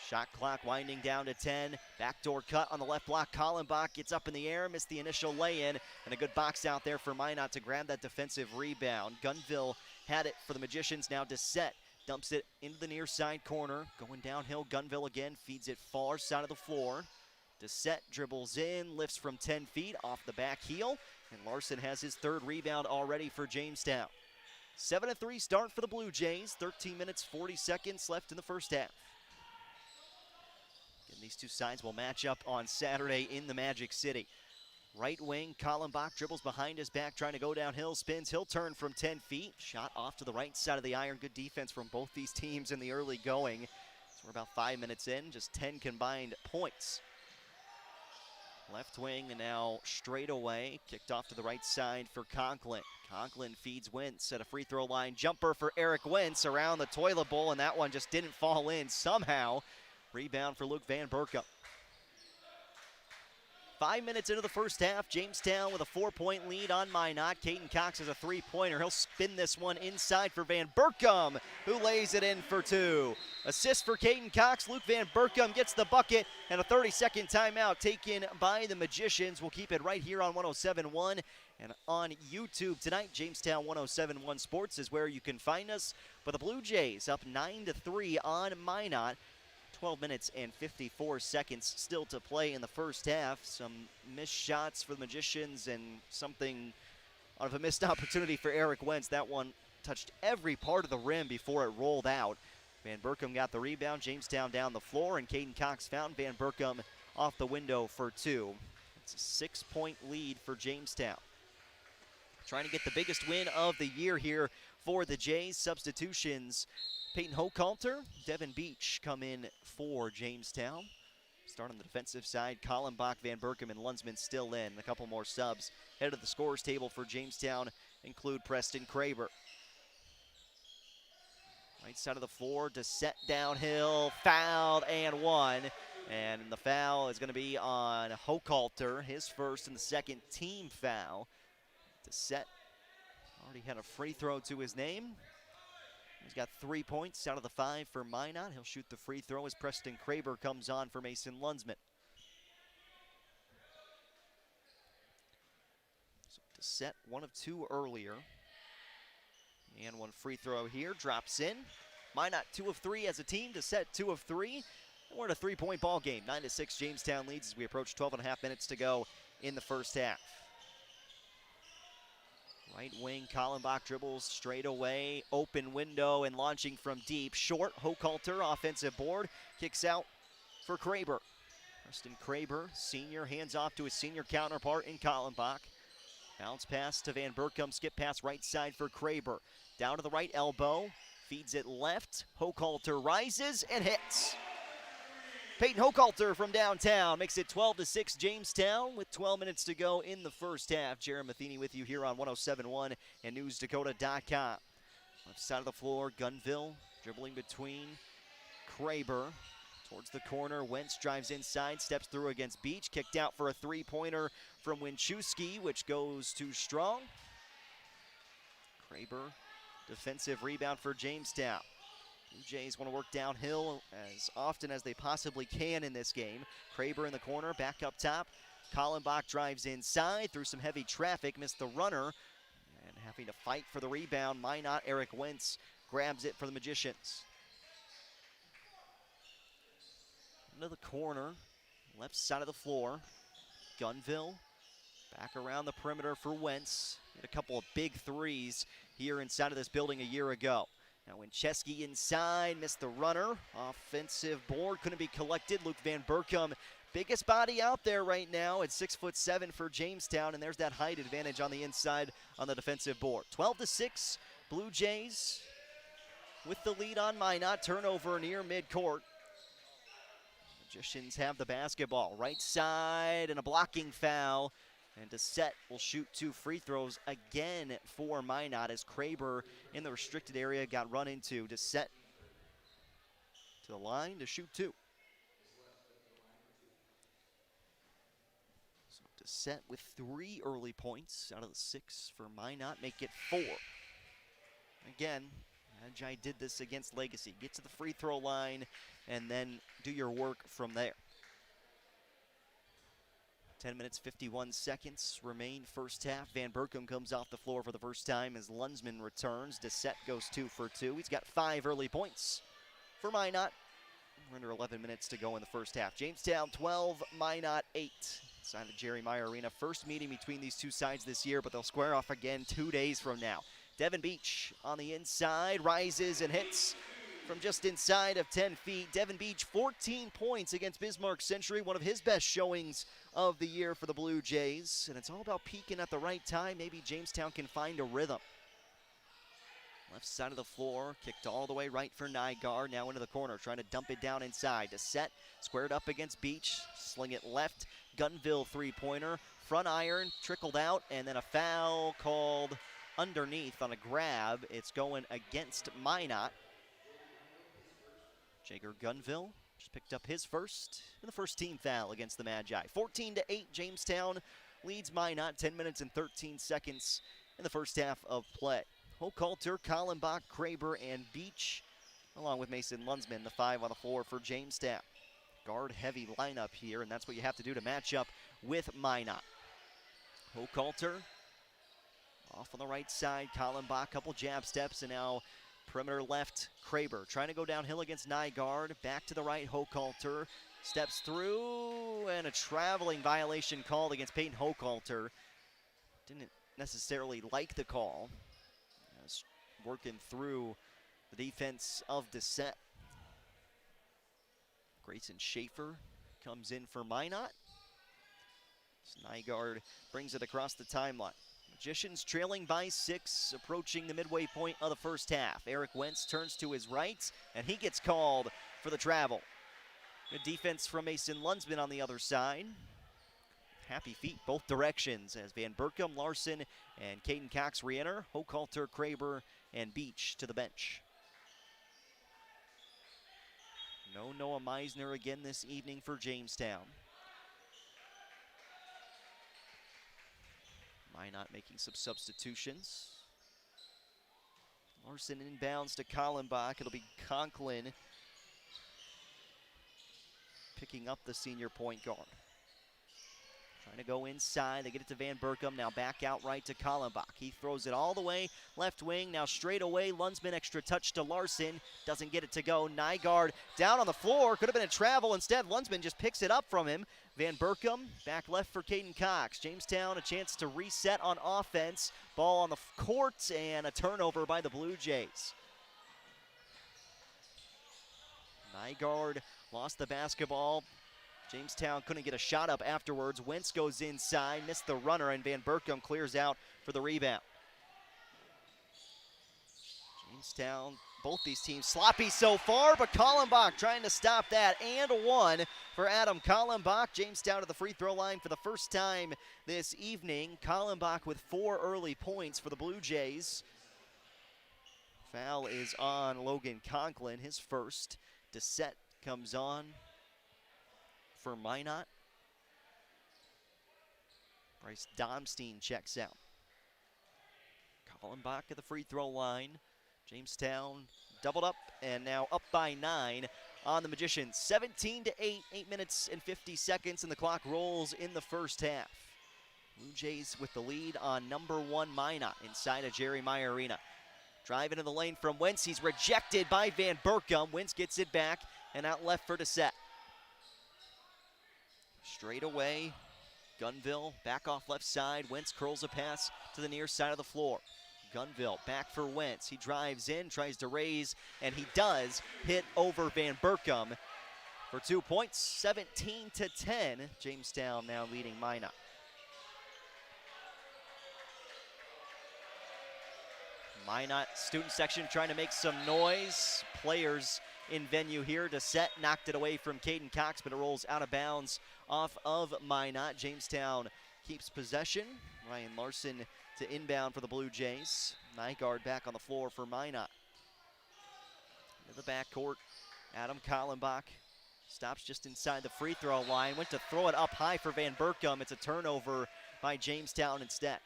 Shot clock winding down to 10. Backdoor cut on the left block. Kallenbach gets up in the air, missed the initial lay-in, and a good box out there for Minot to grab that defensive rebound. Gunville had it for the Magicians. Now Dissett dumps it into the near side corner. Going downhill, Gunville again feeds it far side of the floor. Dissett dribbles in, lifts from 10 feet off the back heel, and Larson has his third rebound already for Jamestown. 7-3 start for the Blue Jays. 13 minutes, 40 seconds left in the first half. And these two sides will match up on Saturday in the Magic City. Right wing, Kallenbach dribbles behind his back, trying to go downhill, spins. He'll turn from 10 feet. Shot off to the right side of the iron. Good defense from both these teams in the early going. So we're about 5 minutes in, just 10 combined points. Left wing and now straight away. Kicked off to the right side for Conklin. Conklin feeds Wentz at a free throw line. Jumper for Eric Wentz around the toilet bowl, and that one just didn't fall in somehow. Rebound for Luke Van Berkom. 5 minutes into the first half, Jamestown with a 4-point lead on Minot. Caden Cox has a three-pointer. He'll spin this one inside for Van Berkom, who lays it in for two. Assist for Caden Cox. Luke Van Berkom gets the bucket, and a 30-second timeout taken by the Magicians. We'll keep it right here on 107.1 and on YouTube tonight. Jamestown 107.1 Sports is where you can find us. But the Blue Jays up 9-3 on Minot. 12 minutes and 54 seconds still to play in the first half. Some missed shots for the Magicians and something of a missed opportunity for Eric Wentz. That one touched every part of the rim before it rolled out. Van Berkom got the rebound. Jamestown down the floor, and Caden Cox found Van Berkom off the window for two. It's a 6-point lead for Jamestown. Trying to get the biggest win of the year here for the Jays. Substitutions: Peyton Hochhalter, Devin Beach come in for Jamestown. Start on the defensive side, Kallenbach, Van Berkom, and Lunsman still in. A couple more subs. Head of the scorers table for Jamestown include Preston Kraber. Right side of the floor, Dissett downhill, fouled and one. And the foul is going to be on Hochhalter, his first and the second team foul. Dissett already had a free throw to his name. He's got 3 points out of the 5 for Minot. He'll shoot the free throw as Preston Kraber comes on for Mason Lunsman. So Dissett, 1 of 2 earlier. And one free throw here, drops in. Minot 2 of 3 as a team. Dissett 2 of 3. And we're in a 3-point ball game. 9-6 Jamestown leads as we approach 12.5 minutes to go in the first half. Right wing, Kallenbach dribbles straight away, open window, and launching from deep. Short, Hochhalter, offensive board, kicks out for Kraber. Preston Kraber, senior, hands off to his senior counterpart in Kallenbach. Bounce pass to Van Berkom, skip pass right side for Kraber. Down to the right elbow, feeds it left. Hochhalter rises and hits. Peyton Hochhalter from downtown makes it 12-6 Jamestown with 12 minutes to go in the first half. Jaron Matheny with you here on 107.1 and NewsDakota.com. Left side of the floor, Gunville dribbling between Kraber towards the corner. Wentz drives inside, steps through against Beach. Kicked out for a three-pointer from Winchewski, which goes too strong. Kraber, defensive rebound for Jamestown. Blue Jays want to work downhill as often as they possibly can in this game. Kraber in the corner, back up top. Kallenbach drives inside through some heavy traffic, missed the runner, and having to fight for the rebound. Minot, Eric Wentz grabs it for the Magicians. Into the corner, left side of the floor. Gunville back around the perimeter for Wentz. Hit a couple of big threes here inside of this building a year ago. Now Winchewski inside, missed the runner. Offensive board couldn't be collected. Luke Van Berkom, biggest body out there right now at 6'7" for Jamestown, and there's that height advantage on the inside on the defensive board. 12-6, Blue Jays with the lead on Minot. Turnover near midcourt. Magicians have the basketball. Right side and a blocking foul. And Dissett will shoot 2 free throws again for Minot as Kraber in the restricted area got run into. Dissett to the line to shoot 2. So Dissett with 3 early points out of the 6 for Minot, make it 4. Again, Magi did this against Legacy. Get to the free throw line and then do your work from there. 10 minutes, 51 seconds remain first half. Van Berkom comes off the floor for the first time as Lunsman returns. Dissett goes 2 for 2. He's got 5 early points for Minot. We're under 11 minutes to go in the first half. Jamestown 12, Minot 8. Inside the Jerry Meyer Arena. First meeting between these two sides this year, but they'll square off again 2 days from now. Devin Beach on the inside, rises and hits from just inside of 10 feet. Devin Beach, 14 points against Bismarck Century, one of his best showings of the year for the Blue Jays. And it's all about peaking at the right time. Maybe Jamestown can find a rhythm. Left side of the floor, kicked all the way right for Nygaard. Now into the corner, trying to dump it down inside. Dissett, squared up against Beach, sling it left. Gunville three-pointer, front iron, trickled out, and then a foul called underneath on a grab. It's going against Minot. Jager Gunville Just picked up his first and the first team foul against the Magi. 14-8, Jamestown leads Minot. 10 minutes and 13 seconds in the first half of play. Hochhalter, Kallenbach, Kraber, and Beach, along with Mason Lunsman, the 5 on the floor for Jamestown. Guard-heavy lineup here, and that's what you have to do to match up with Minot. Hochhalter off on the right side, Kallenbach, couple jab steps, and now perimeter left, Kraber trying to go downhill against Nygaard. Back to the right, Hochhalter steps through, and a traveling violation called against Peyton Hochhalter. Didn't necessarily like the call. Was working through the defense of Dissett. Grayson Schaefer comes in for Minot. Nygaard brings it across the timeline. Magicians trailing by 6, approaching the midway point of the first half. Eric Wentz turns to his right, and he gets called for the travel. Good defense from Mason Lunsman on the other side. Happy feet both directions as Van Berkom, Larson, and Caden Cox re-enter. Hochhalter, Kraber, and Beach to the bench. No Noah Meisner again this evening for Jamestown. Minot making some substitutions. Larson inbounds to Kallenbach. It'll be Conklin picking up the senior point guard. Trying to go inside. They get it to Van Berkom. Now back out right to Kallenbach. He throws it all the way left wing. Now straight away. Lunsman extra touch to Larson. Doesn't get it to go. Nygaard down on the floor. Could have been a travel. Instead, Lunsman just picks it up from him. Van Berkom back left for Caden Cox. Jamestown a chance to reset on offense. Ball on the court and a turnover by the Blue Jays. Nygaard lost the basketball. Jamestown couldn't get a shot up afterwards. Wentz goes inside, missed the runner, and Van Berkom clears out for the rebound. Jamestown, both these teams sloppy so far, but Kallenbach trying to stop that, and one for Adam Kallenbach. Jamestown to the free throw line for the first time this evening. Kallenbach with 4 early points for the Blue Jays. Foul is on Logan Conklin, his first. Dissett comes on for Minot. Bryce Domstein checks out. Kallenbach at the free throw line. Jamestown doubled up and now up by 9 on the Magicians. 17-8, 8 minutes and 50 seconds, and the clock rolls in the first half. Blue Jays with the lead on number 1 Minot inside of Jerry Meyer Arena. Driving in the lane from Wentz. He's rejected by Van Berkom. Wentz gets it back and out left for Dissett. Straight away, Gunville back off left side. Wentz curls a pass to the near side of the floor. Gunville back for Wentz. He drives in, tries to raise, and he does hit over Van Berkom for 2 points. 17-10. Jamestown now leading Minot. Minot student section trying to make some noise. Players in venue here. Dissett knocked it away from Caden Cox, but it rolls out of bounds off of Minot. Jamestown keeps possession. Ryan Larson to inbound for the Blue Jays. Nygaard back on the floor for Minot. Into the backcourt, Adam Kallenbach stops just inside the free throw line. Went to throw it up high for Van Berkom. It's a turnover by Jamestown instead.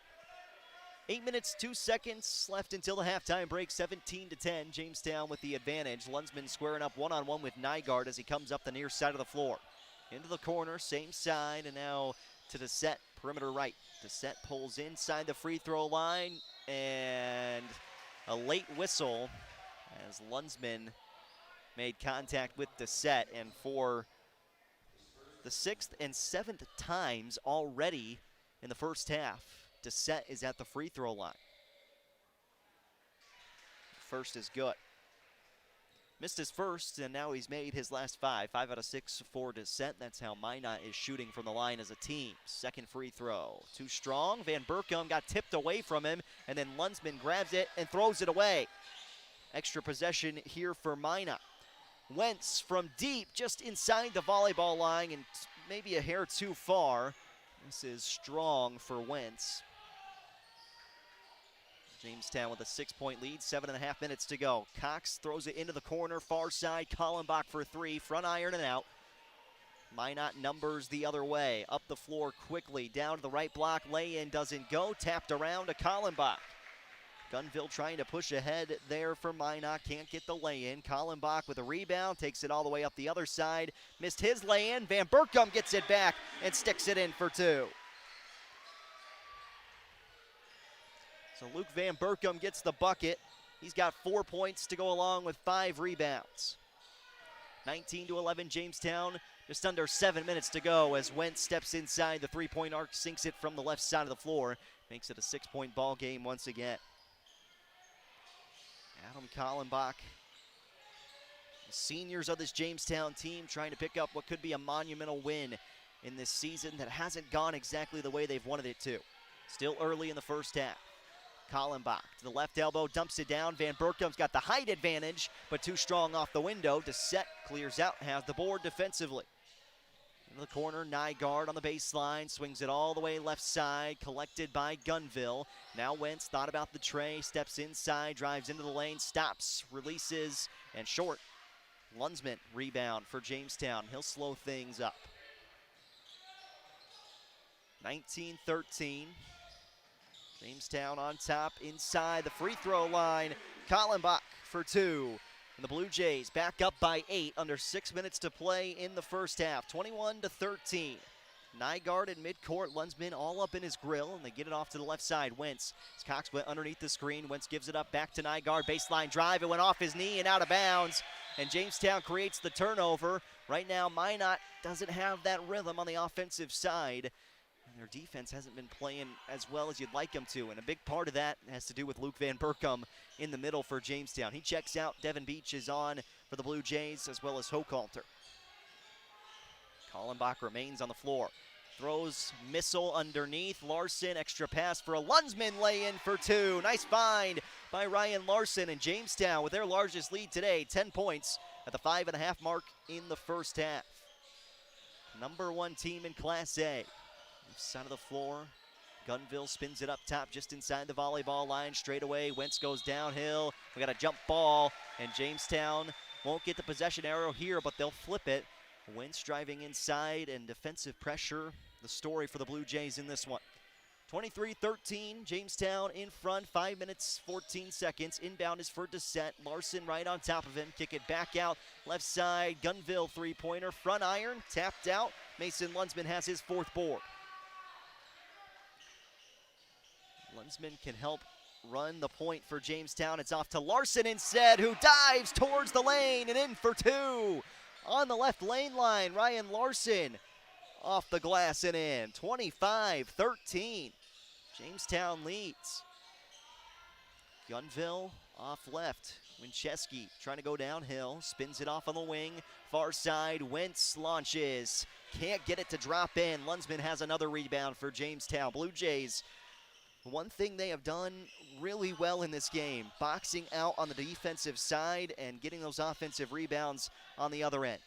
8 minutes, 2 seconds left until the halftime break. 17-10, Jamestown with the advantage. Lunsman squaring up one-on-one with Nygaard as he comes up the near side of the floor. Into the corner, same side, and now to Dissett, perimeter right. Dissett pulls inside the free throw line, and a late whistle as Lunsman made contact with Dissett, and for the 6th and 7th times already in the first half, Dissett is at the free throw line. First is good. Missed his first, and now he's made his last 5. 5 out of 6 for Dissett. That's how Minot is shooting from the line as a team. Second free throw. Too strong. Van Berkom got tipped away from him, and then Lunsman grabs it and throws it away. Extra possession here for Minot. Wentz from deep, just inside the volleyball line, and maybe a hair too far. This is strong for Wentz. Jamestown with a 6-point lead, 7.5 minutes to go. Cox throws it into the corner, far side. Kallenbach for three, front iron and out. Minot numbers the other way. Up the floor quickly, down to the right block. Lay-in doesn't go, tapped around to Kallenbach. Gunville trying to push ahead there for Minot, can't get the lay-in. Kallenbach with a rebound, takes it all the way up the other side. Missed his lay-in, Van Berkom gets it back and sticks it in for two. So Luke Van Berkom gets the bucket. He's got 4 points to go along with 5 rebounds. 19-11 Jamestown, just under 7 minutes to go as Wentz steps inside the three-point arc, sinks it from the left side of the floor. Makes it a 6-point ball game once again. Adam Kallenbach, the seniors of this Jamestown team, trying to pick up what could be a monumental win in this season that hasn't gone exactly the way they've wanted it to. Still early in the first half. Kallenbach to the left elbow, dumps it down. Van Berkom's got the height advantage, but too strong off the window. Dissett clears out, has the board defensively. Into the corner, Nygaard on the baseline, swings it all the way left side, collected by Gunville. Now Wentz thought about the tray, steps inside, drives into the lane, stops, releases, and short. Lunsman rebound for Jamestown. He'll slow things up. 19-13. Jamestown on top, inside the free throw line. Kallenbach for two. And the Blue Jays back up by 8, under 6 minutes to play in the first half. 21-13. Nygaard in midcourt, Lunsman all up in his grill, and they get it off to the left side. Wentz, as Cox went underneath the screen, Wentz gives it up back to Nygaard, baseline drive, it went off his knee and out of bounds, and Jamestown creates the turnover. Right now, Minot doesn't have that rhythm on the offensive side, and their defense hasn't been playing as well as you'd like them to, and a big part of that has to do with Luke Van Berkom in the middle for Jamestown. He checks out, Devin Beach is on for the Blue Jays, as well as Hochhalter. Kallenbach remains on the floor. Throws missile underneath. Larson, extra pass for a Lunsman lay-in for two. Nice find by Ryan Larson, and Jamestown with their largest lead today, 10 points at the 5.5 mark in the first half. Number 1 team in Class A. Left side of the floor. Gunville spins it up top just inside the volleyball line. Straight away, Wentz goes downhill. We got a jump ball, and Jamestown won't get the possession arrow here, but they'll flip it. Wentz driving inside, and defensive pressure, the story for the Blue Jays in this one. 23-13, Jamestown in front, 5 minutes, 14 seconds. Inbound is for Dissett. Larson right on top of him. Kick it back out, left side. Gunville three-pointer, front iron, tapped out. Mason Lunsman has his 4th board. Lunsman can help run the point for Jamestown. It's off to Larson instead, who dives towards the lane and in for two. On the left lane line, Ryan Larson off the glass and in. 25-13. Jamestown leads. Gunville off left. Winchesky trying to go downhill. Spins it off on the wing. Far side, Wentz launches. Can't get it to drop in. Lunsman has another rebound for Jamestown. Blue Jays, one thing they have done really well in this game, boxing out on the defensive side and getting those offensive rebounds on the other end.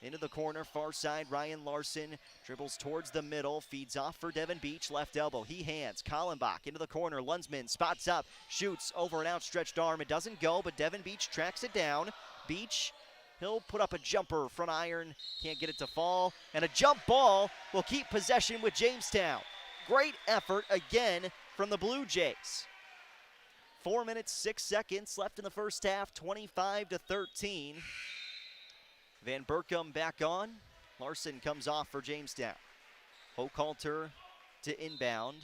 Into the corner, far side, Ryan Larson dribbles towards the middle, feeds off for Devin Beach, left elbow, he hands. Kallenbach into the corner, Lunsman spots up, shoots over an outstretched arm. It doesn't go, but Devin Beach tracks it down. Beach, he'll put up a jumper, front iron, can't get it to fall, and a jump ball will keep possession with Jamestown. Great effort again from the Blue Jays. 4 minutes, 6 seconds left in the first half, 25-13. Van Berkom back on. Larson comes off for Jamestown. Hochhalter to inbound.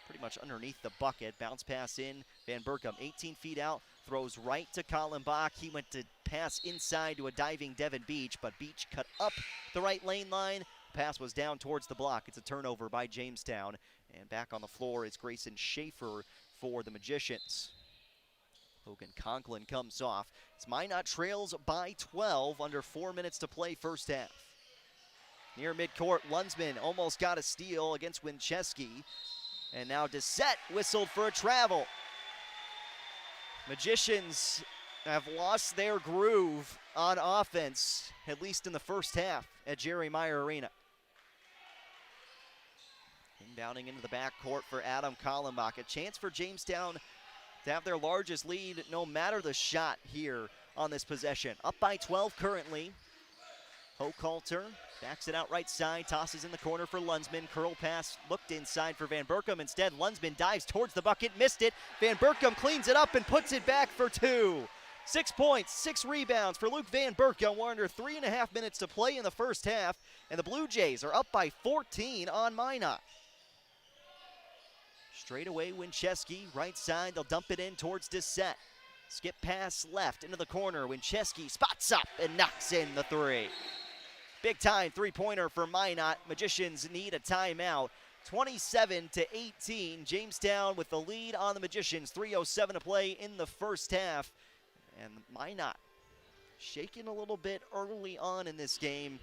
Pretty much underneath the bucket. Bounce pass in. Van Berkom 18 feet out. Throws right to Kallenbach. He went to pass inside to a diving Devin Beach, but Beach cut up the right lane line. Pass was down towards the block. It's a turnover by Jamestown. And back on the floor is Grayson Schaefer for the Magicians. Logan Conklin comes off. It's Minot trails by 12, under 4 minutes to play first half. Near midcourt, Lunsman almost got a steal against Winchesky. And now Dissett whistled for a travel. Magicians have lost their groove on offense, at least in the first half at Jerry Meyer Arena. Inbounding into the backcourt for Adam Kallenbach. A chance for Jamestown to have their largest lead, no matter the shot here on this possession. Up by 12 currently. Hochhalter backs it out right side, tosses in the corner for Lunsman. Curl pass looked inside for Van Berkom. Instead, Lunsman dives towards the bucket, missed it. Van Berkom cleans it up and puts it back for 2. 6 points, 6 rebounds for Luke Van Berkom. We're under 3.5 minutes to play in the first half, and the Blue Jays are up by 14 on Minot. Straight away, Winchesky, right side, they'll dump it in towards Dissett. Skip pass left into the corner. Winchesky spots up and knocks in the 3. Big time three-pointer for Minot. Magicians need a timeout. 27-18. Jamestown with the lead on the Magicians. 3:07 to play in the first half. And Minot shaking a little bit early on in this game.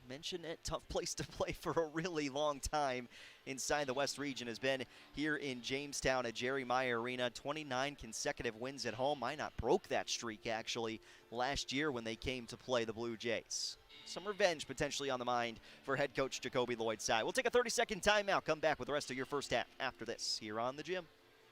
Mentioned it, tough place to play for a really long time inside the West region has been here in Jamestown at Jerry Meyer Arena. 29 consecutive wins at home. Minot broke that streak actually last year when they came to play the Blue Jays. Some revenge potentially on the mind for head coach Jacoby Lloyd's side. We'll take a 30-second timeout. Come back with the rest of your first half after this here on The Gym.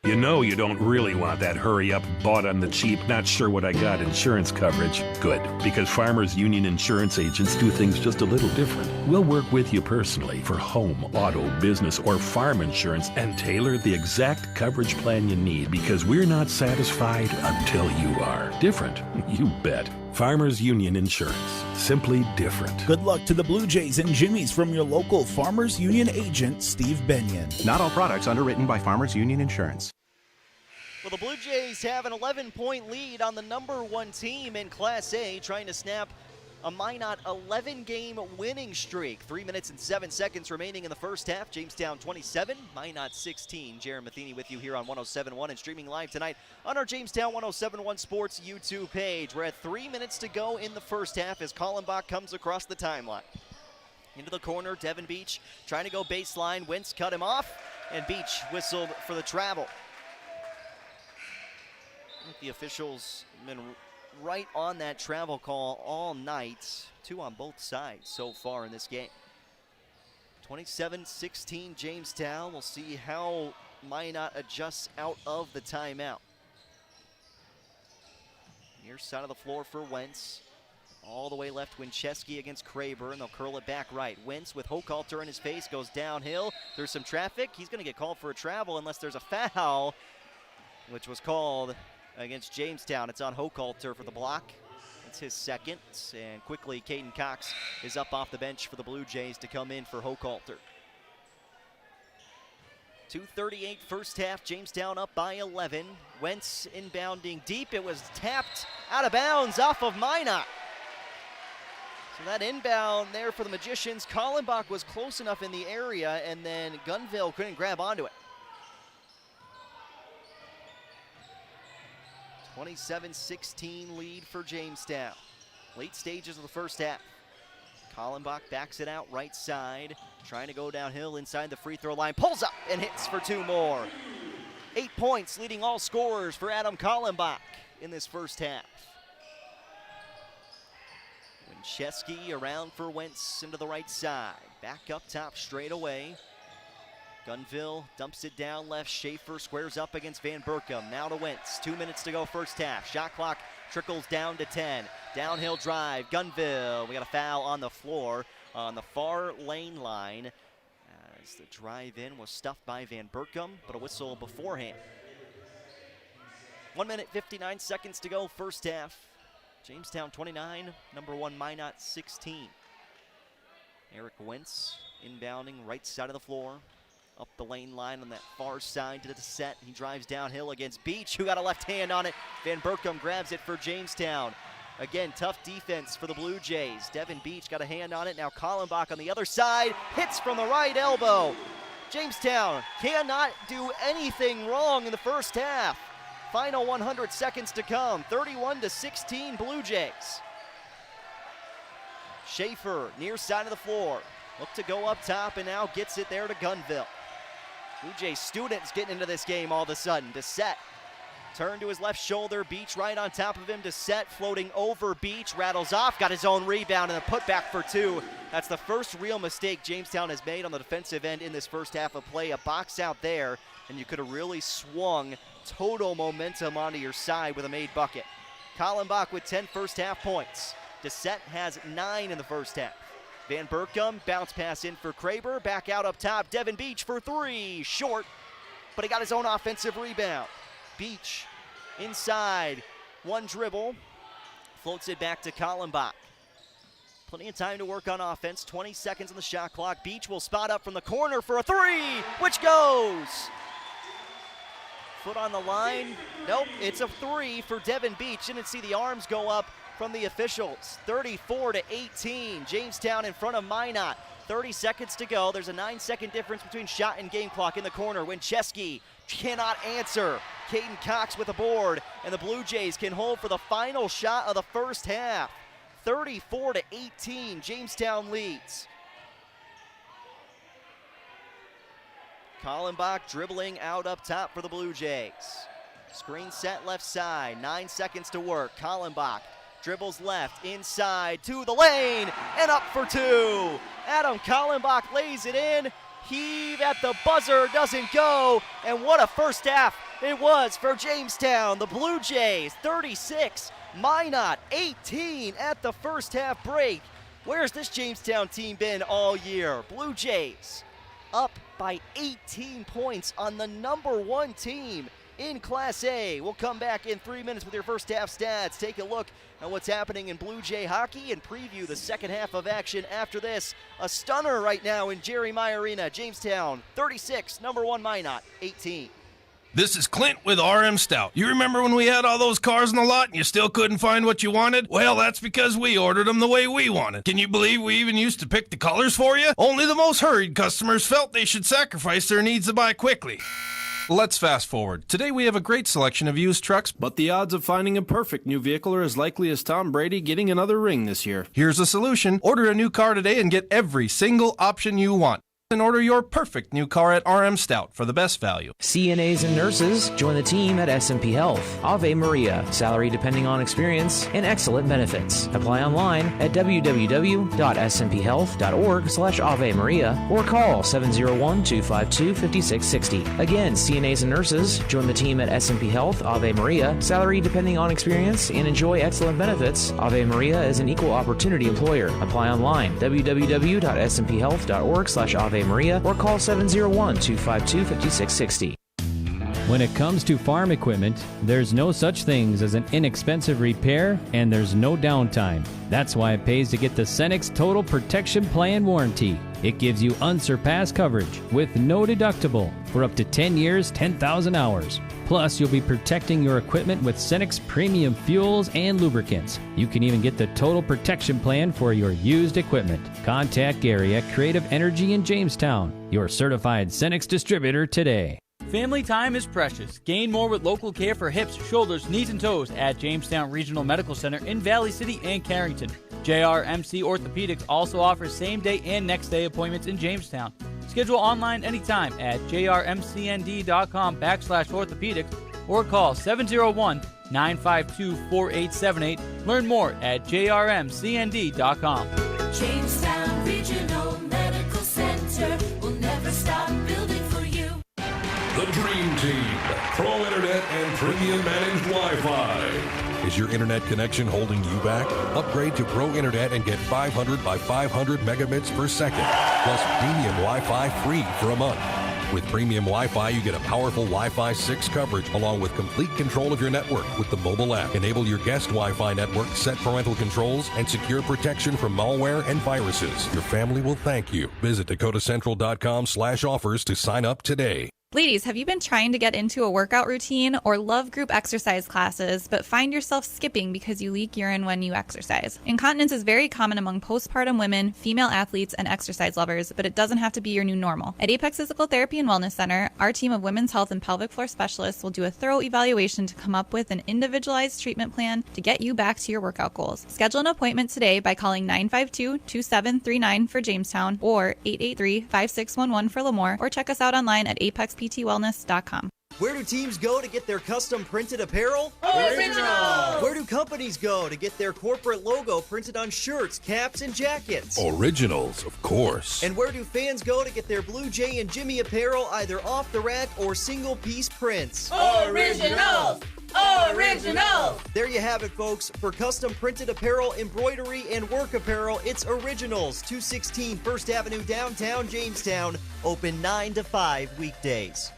You know you don't really want that hurry-up, bought on the cheap, not sure what I got insurance coverage. Good, because Farmers Union insurance agents do things just a little different. We'll work with you personally for home, auto, business, or farm insurance and tailor the exact coverage plan you need because we're not satisfied until you are. Different? You bet. Farmers Union Insurance. Simply different. Good luck to the Blue Jays and Jimmys from your local Farmers Union agent, Steve Benyon. Not all products underwritten by Farmers Union Insurance. Well, the Blue Jays have an 11-point lead on the #1 team in Class A, trying to snap a Minot 11-game winning streak. 3 minutes and 7 seconds remaining in the first half. Jamestown 27, Minot 16. Jaron Matheny with you here on 107.1 and streaming live tonight on our Jamestown 107.1 Sports YouTube page. We're at 3 minutes to go in the first half as Kallenbach comes across the timeline. Into the corner, Devin Beach trying to go baseline. Wentz cut him off, and Beach whistled for the travel. The officials have been right on that travel call all night. 2 on both sides so far in this game. 27-16 Jamestown. We'll see how Minot adjusts out of the timeout. Near side of the floor for Wentz. All the way left, Winchesky against Craburn. They'll curl it back right. Wentz with Hochhalter in his face goes downhill. There's some traffic. He's going to get called for a travel unless there's a foul, which was called against Jamestown. It's on Hochhalter for the block. It's his second. And quickly, Caden Cox is up off the bench for the Blue Jays to come in for Hochhalter. 2:38 first half. Jamestown up by 11. Wentz inbounding deep. It was tapped out of bounds off of Minot. So that inbound there for the Magicians. Kallenbach was close enough in the area, and then Gunville couldn't grab onto it. 27-16 lead for Jamestown. Late stages of the first half. Kallenbach backs it out right side, trying to go downhill inside the free throw line. Pulls up and hits for 2 more. 8 points, leading all scorers for Adam Kallenbach in this first half. Winchesky around for Wentz into the right side. Back up top straight away. Gunville dumps it down left. Schaefer squares up against Van Berkom. Now to Wentz. 2 minutes to go first half. Shot clock trickles down to 10. Downhill drive. Gunville. We got a foul on the floor on the far lane line as the drive in was stuffed by Van Berkom, but a whistle beforehand. 1 minute, 59 seconds to go first half. Jamestown 29, #1 Minot 16. Eric Wentz inbounding right side of the floor. Up the lane line on that far side to the set. He drives downhill against Beach, who got a left hand on it. Van Berkom grabs it for Jamestown. Again, tough defense for the Blue Jays. Devin Beach got a hand on it. Now Kallenbach on the other side. Hits from the right elbow. Jamestown cannot do anything wrong in the first half. Final 100 seconds to come. 31-16 Blue Jays. Schaefer near side of the floor. Look to go up top and now gets it there to Gunville. Blue Jays students getting into this game all of a sudden. To set. Turn to his left shoulder, Beach right on top of him to set, floating over Beach, rattles off, got his own rebound, and a putback for two. That's the first real mistake Jamestown has made on the defensive end in this first half of play. A box out there, and you could have really swung total momentum onto your side with a made bucket. Kallenbach with 10 first half points. DeSette has 9 in the first half. Van Berkum, bounce pass in for Kraber, back out up top, Devin Beach for three, short, but he got his own offensive rebound. Beach inside, one dribble, floats it back to Kallenbach. Plenty of time to work on offense, 20 seconds on the shot clock. Beach will spot up from the corner for a three, which goes. Foot on the line, nope, it's a three for Devin Beach. Didn't see the arms go up from the officials. 34-18, Jamestown in front of Minot. 30 seconds to go. There's a 9-second difference between shot and game clock in the corner. Wincheski cannot answer. Caden Cox with a board, and the Blue Jays can hold for the final shot of the first half. 34-18, Jamestown leads. Kallenbach dribbling out up top for the Blue Jays. Screen set left side, 9 seconds to work. Kallenbach dribbles left, inside to the lane, and up for two. Adam Kallenbach lays it in. Heave at the buzzer, doesn't go, and what a first half it was for Jamestown. The Blue Jays 36, Minot 18 at the first half break. Where's this Jamestown team been all year? Blue Jays up by 18 points on the #1 team in Class A. We'll come back in 3 minutes with your first half stats. Take a look at what's happening in Blue Jay hockey and preview the second half of action after this. A stunner right now in Jerry Meyer Arena. Jamestown 36, #1 Minot 18. This is Clint with RM Stout. You remember when we had all those cars in the lot and you still couldn't find what you wanted? Well, that's because we ordered them the way we wanted. Can you believe we even used to pick the colors for you? Only the most hurried customers felt they should sacrifice their needs to buy quickly. Let's fast forward. Today we have a great selection of used trucks, but the odds of finding a perfect new vehicle are as likely as Tom Brady getting another ring this year. Here's a solution. Order a new car today and get every single option you want. And order your perfect new car at RM Stout for the best value. CNAs and nurses, join the team at S&P Health. Ave Maria, salary depending on experience, and excellent benefits. Apply online at www.snphealth.org/Ave Maria or call 701-252-5660. Again, CNAs and nurses, join the team at S&P Health, Ave Maria, salary depending on experience, and enjoy excellent benefits. Ave Maria is an equal opportunity employer. Apply online, www.snphealth.org/Ave Maria or call 701-252-5660. When it comes to farm equipment, there's no such things as an inexpensive repair and there's no downtime. That's why it pays to get the Cenex Total Protection Plan warranty. It gives you unsurpassed coverage with no deductible for up to 10 years, 10,000 hours. Plus, you'll be protecting your equipment with Cenex premium fuels and lubricants. You can even get the Total Protection Plan for your used equipment. Contact Gary at Creative Energy in Jamestown, your certified Cenex distributor today. Family time is precious. Gain more with local care for hips, shoulders, knees, and toes at Jamestown Regional Medical Center in Valley City and Carrington. JRMC Orthopedics also offers same-day and next-day appointments in Jamestown. Schedule online anytime at jrmcnd.com/orthopedics or call 701-952-4878. Learn more at jrmcnd.com. Jamestown Regional Medical Center will never stop building for you. The Dream Team, Pro Internet and Premium Managed Wi-Fi. Is your internet connection holding you back? Upgrade to Pro Internet and get 500 by 500 megabits per second, plus premium Wi-Fi free for a month. With premium Wi-Fi, you get a powerful Wi-Fi 6 coverage along with complete control of your network with the mobile app. Enable your guest Wi-Fi network, set parental controls, and secure protection from malware and viruses. Your family will thank you. Visit DakotaCentral.com/offers to sign up today. Ladies, have you been trying to get into a workout routine or love group exercise classes, but find yourself skipping because you leak urine when you exercise? Incontinence is very common among postpartum women, female athletes, and exercise lovers, but it doesn't have to be your new normal. At Apex Physical Therapy and Wellness Center, our team of women's health and pelvic floor specialists will do a thorough evaluation to come up with an individualized treatment plan to get you back to your workout goals. Schedule an appointment today by calling 952-2739 for Jamestown or 883-5611 for Lemoore, or check us out online at apexptwellness.com. Where do teams go to get their custom printed apparel? Originals! Where do companies go to get their corporate logo printed on shirts, caps, and jackets? Originals, of course. And where do fans go to get their Blue Jay and Jimmy apparel either off the rack or single-piece prints? Originals! Originals! There you have it, folks. For custom printed apparel, embroidery, and work apparel, it's Originals, 216 First Avenue, downtown Jamestown. Open 9 to 5 weekdays.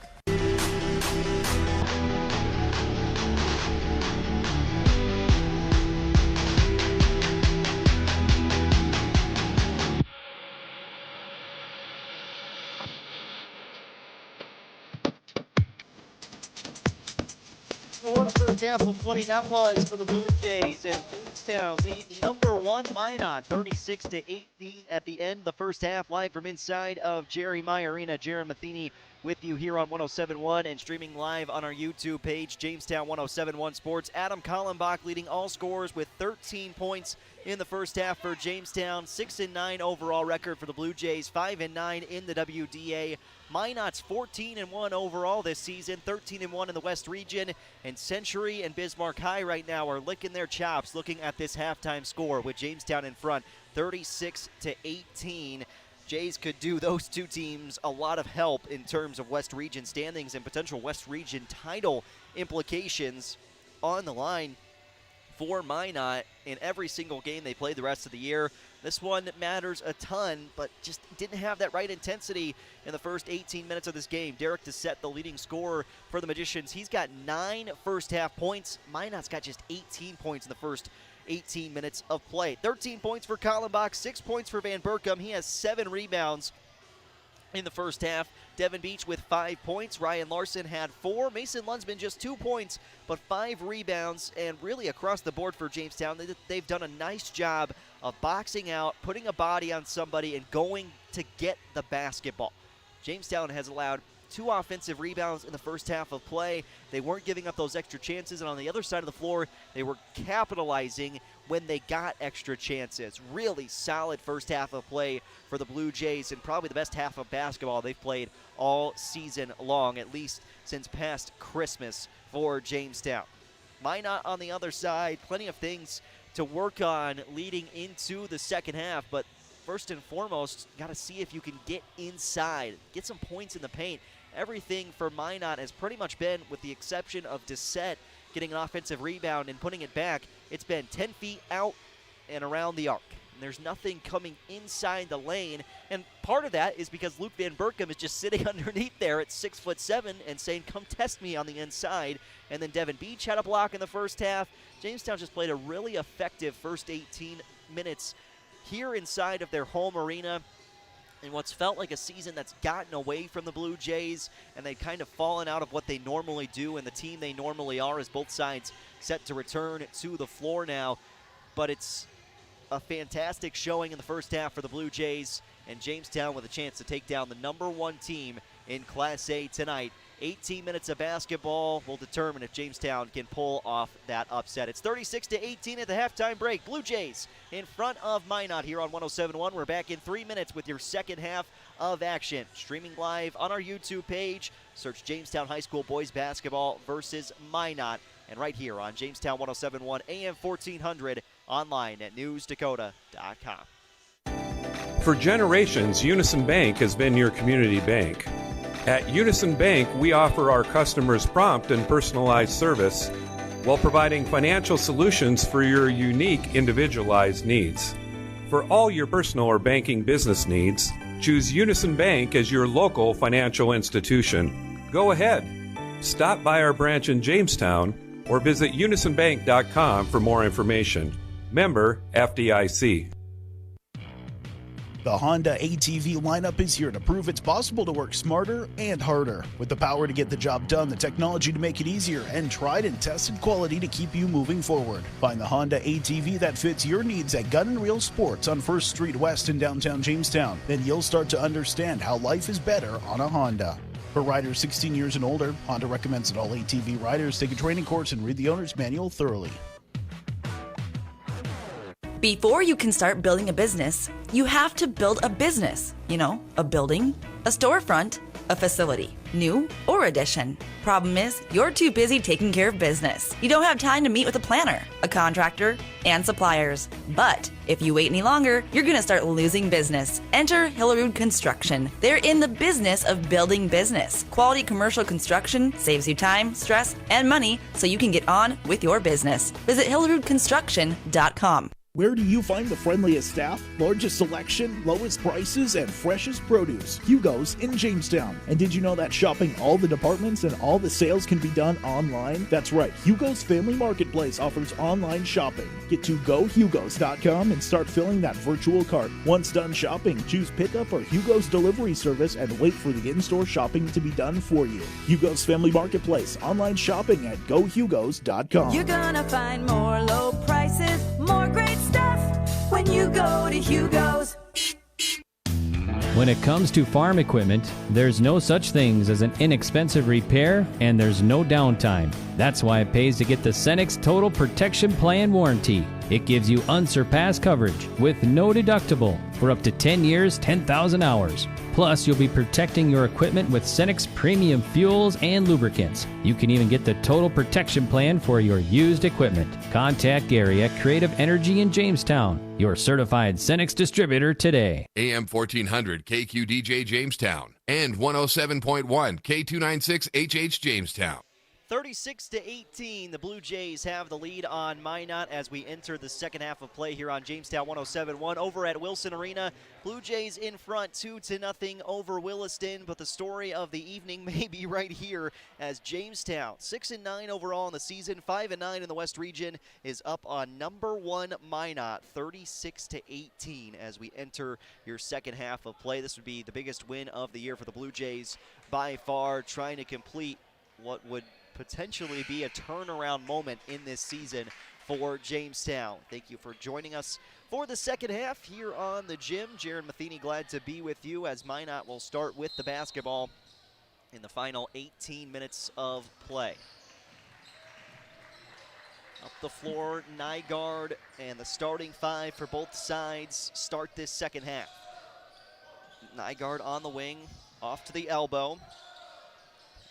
First half of 20, that was for the Blue Jays, and Jamestown lead number 1 Minot 36-18 at the end of the first half. Live from inside of Jerry Meyer Arena, Jaron Matheny with you here on 107.1 and streaming live on our YouTube page, Jamestown 107.1 Sports. Adam Kallenbach leading all scorers with 13 points in the first half for Jamestown. 6-9 overall record for the Blue Jays, 5-9 in the WDA. Minot's 14-1 overall this season, 13-1 in the West region, and Century and Bismarck High right now are licking their chops looking at this halftime score with Jamestown in front, 36-18. Jays could do those two teams a lot of help in terms of West region standings and potential West region title implications on the line for Minot in every single game they play the rest of the year. This one matters a ton, but just didn't have that right intensity in the first 18 minutes of this game. Derek Dissett, the leading scorer for the Magicians, he's got 9 first-half points. Minot's got just 18 points in the first 18 minutes of play. 13 points for Kallenbach, 6 points for Van Berkom. He has 7 rebounds in the first half. Devin Beach with 5 points. Ryan Larson had 4. Mason Lunsman just 2 points, but 5 rebounds. And really across the board for Jamestown, they've done a nice job of boxing out, putting a body on somebody, and going to get the basketball. Jamestown has allowed 2 offensive rebounds in the first half of play. They weren't giving up those extra chances, and on the other side of the floor, they were capitalizing when they got extra chances. Really solid first half of play for the Blue Jays, and probably the best half of basketball they've played all season long, at least since past Christmas for Jamestown. Minot on the other side, plenty of things to work on leading into the second half, but first and foremost, got to see if you can get inside, get some points in the paint. Everything for Minot has pretty much been, with the exception of Dissett getting an offensive rebound and putting it back, it's been 10 feet out and around the arc. And there's nothing coming inside the lane, and part of that is because Luke Van Berkom is just sitting underneath there at 6'7" and saying, come test me on the inside. And then Devin Beach had a block in the first half. Jamestown just played a really effective first 18 minutes here inside of their home arena in what's felt like a season that's gotten away from the Blue Jays, and they've kind of fallen out of what they normally do and the team they normally are, as both sides set to return to the floor now. But it's a fantastic showing in the first half for the Blue Jays, and Jamestown with a chance to take down the number 1 team in Class A tonight. 18 minutes of basketball will determine if Jamestown can pull off that upset. It's 36-18 at the halftime break. Blue Jays in front of Minot here on 107.1. We're back in 3 minutes with your second half of action. Streaming live on our YouTube page. Search Jamestown High School Boys Basketball versus Minot. And right here on Jamestown 107.1 AM 1400, online at newsdakota.com. For generations, Unison Bank has been your community bank. At Unison Bank, we offer our customers prompt and personalized service while providing financial solutions for your unique, individualized needs. For all your personal or banking business needs, choose Unison Bank as your local financial institution. Go ahead. Stop by our branch in Jamestown or visit unisonbank.com for more information. Member FDIC. The Honda ATV lineup is here to prove it's possible to work smarter and harder. With the power to get the job done, the technology to make it easier, and tried and tested quality to keep you moving forward. Find the Honda ATV that fits your needs at Gun & Reel Sports on 1st Street West in downtown Jamestown. Then you'll start to understand how life is better on a Honda. For riders 16 years and older, Honda recommends that all ATV riders take a training course and read the owner's manual thoroughly. Before you can start building a business, you have to build a business. You know, a building, a storefront, A facility, new or addition. Problem is, you're too busy taking care of business. You don't have time to meet with a planner, a contractor, and suppliers. But if you wait any longer, you're going to start losing business. Enter Hillerud Construction. They're in the business of building business. Quality commercial construction saves you time, stress, and money so you can get on with your business. Visit HillerudConstruction.com. Where do you find the friendliest staff, largest selection, lowest prices, and freshest produce? Hugo's in Jamestown. And did you know that shopping all the departments and all the sales can be done online? That's right, Hugo's Family Marketplace offers online shopping. Get to GoHugos.com and start filling that virtual cart. Once done shopping, choose pickup or Hugo's delivery service and wait for the in-store shopping to be done for you. Hugo's Family Marketplace, online shopping at GoHugos.com. You're gonna find more low prices, more great stuff when you go to Hugo's. When it comes to farm equipment, there's no such things as an inexpensive repair, and there's no downtime. That's why it pays to get the Cenex Total Protection Plan warranty. It gives you unsurpassed coverage with no deductible for up to 10 years, 10,000 hours. Plus, you'll be protecting your equipment with Cenex premium fuels and lubricants. You can even get the Total Protection Plan for your used equipment. Contact Gary at Creative Energy in Jamestown, your certified Cenex distributor today. AM 1400 KQDJ Jamestown and 107.1 K296HH Jamestown. 36-18, the Blue Jays have the lead on Minot as we enter the second half of play here on Jamestown 107.1. Over at Wilson Arena, Blue Jays in front 2-0 over Williston, but the story of the evening may be right here as Jamestown, 6-9 overall in the season, 5-9 in the West region, is up on number 1 Minot, 36-18 as we enter your second half of play. This would be the biggest win of the year for the Blue Jays by far, trying to complete what would potentially be a turnaround moment in this season for Jamestown. Thank you for joining us for the second half here on the gym. Jaron Matheny glad to be with you as Minot will start with the basketball in the final 18 minutes of play. Up the floor, Nygaard and the starting five for both sides start this second half. Nygaard on the wing, off to the elbow.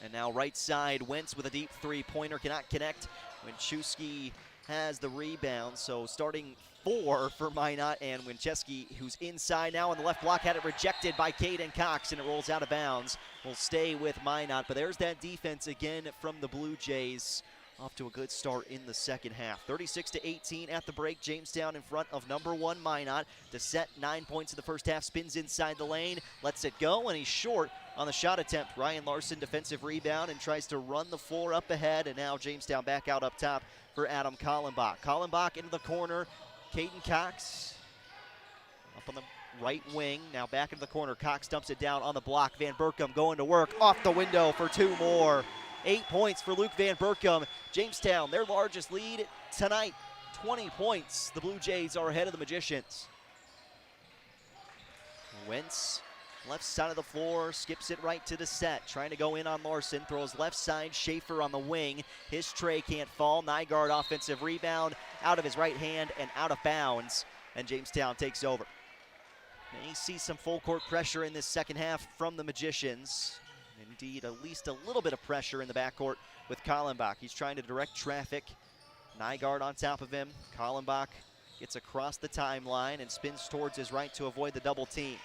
And now right side, Wentz with a deep three-pointer, cannot connect. Winchewski has the rebound, so starting four for Minot, and Winchewski, who's inside now on the left block, had it rejected by Caden Cox, and it rolls out of bounds. Will stay with Minot, but there's that defense again from the Blue Jays. Off to a good start in the second half. 36-18 at the break. Jamestown in front of number 1 Minot. Desette 9 points in the first half. Spins inside the lane. Lets it go, and he's short on the shot attempt. Ryan Larson defensive rebound and tries to run the floor up ahead. And now Jamestown back out up top for Adam Kallenbach. Kallenbach into the corner. Caden Cox up on the right wing. Now back into the corner. Cox dumps it down on the block. Van Berkom going to work. Off the window for 2 more. 8 points for Luke Van Berkom. Jamestown, their largest lead tonight, 20 points. The Blue Jays are ahead of the Magicians. Wentz, left side of the floor, skips it right to Desette. Trying to go in on Larson, throws left side, Schaefer on the wing. His tray can't fall. Nygaard offensive rebound, out of his right hand and out of bounds. And Jamestown takes over. May see some full court pressure in this second half from the Magicians. Indeed, at least a little bit of pressure in the backcourt with Kallenbach. He's trying to direct traffic. Nygaard on top of him. Kallenbach gets across the timeline and spins towards his right to avoid the double team.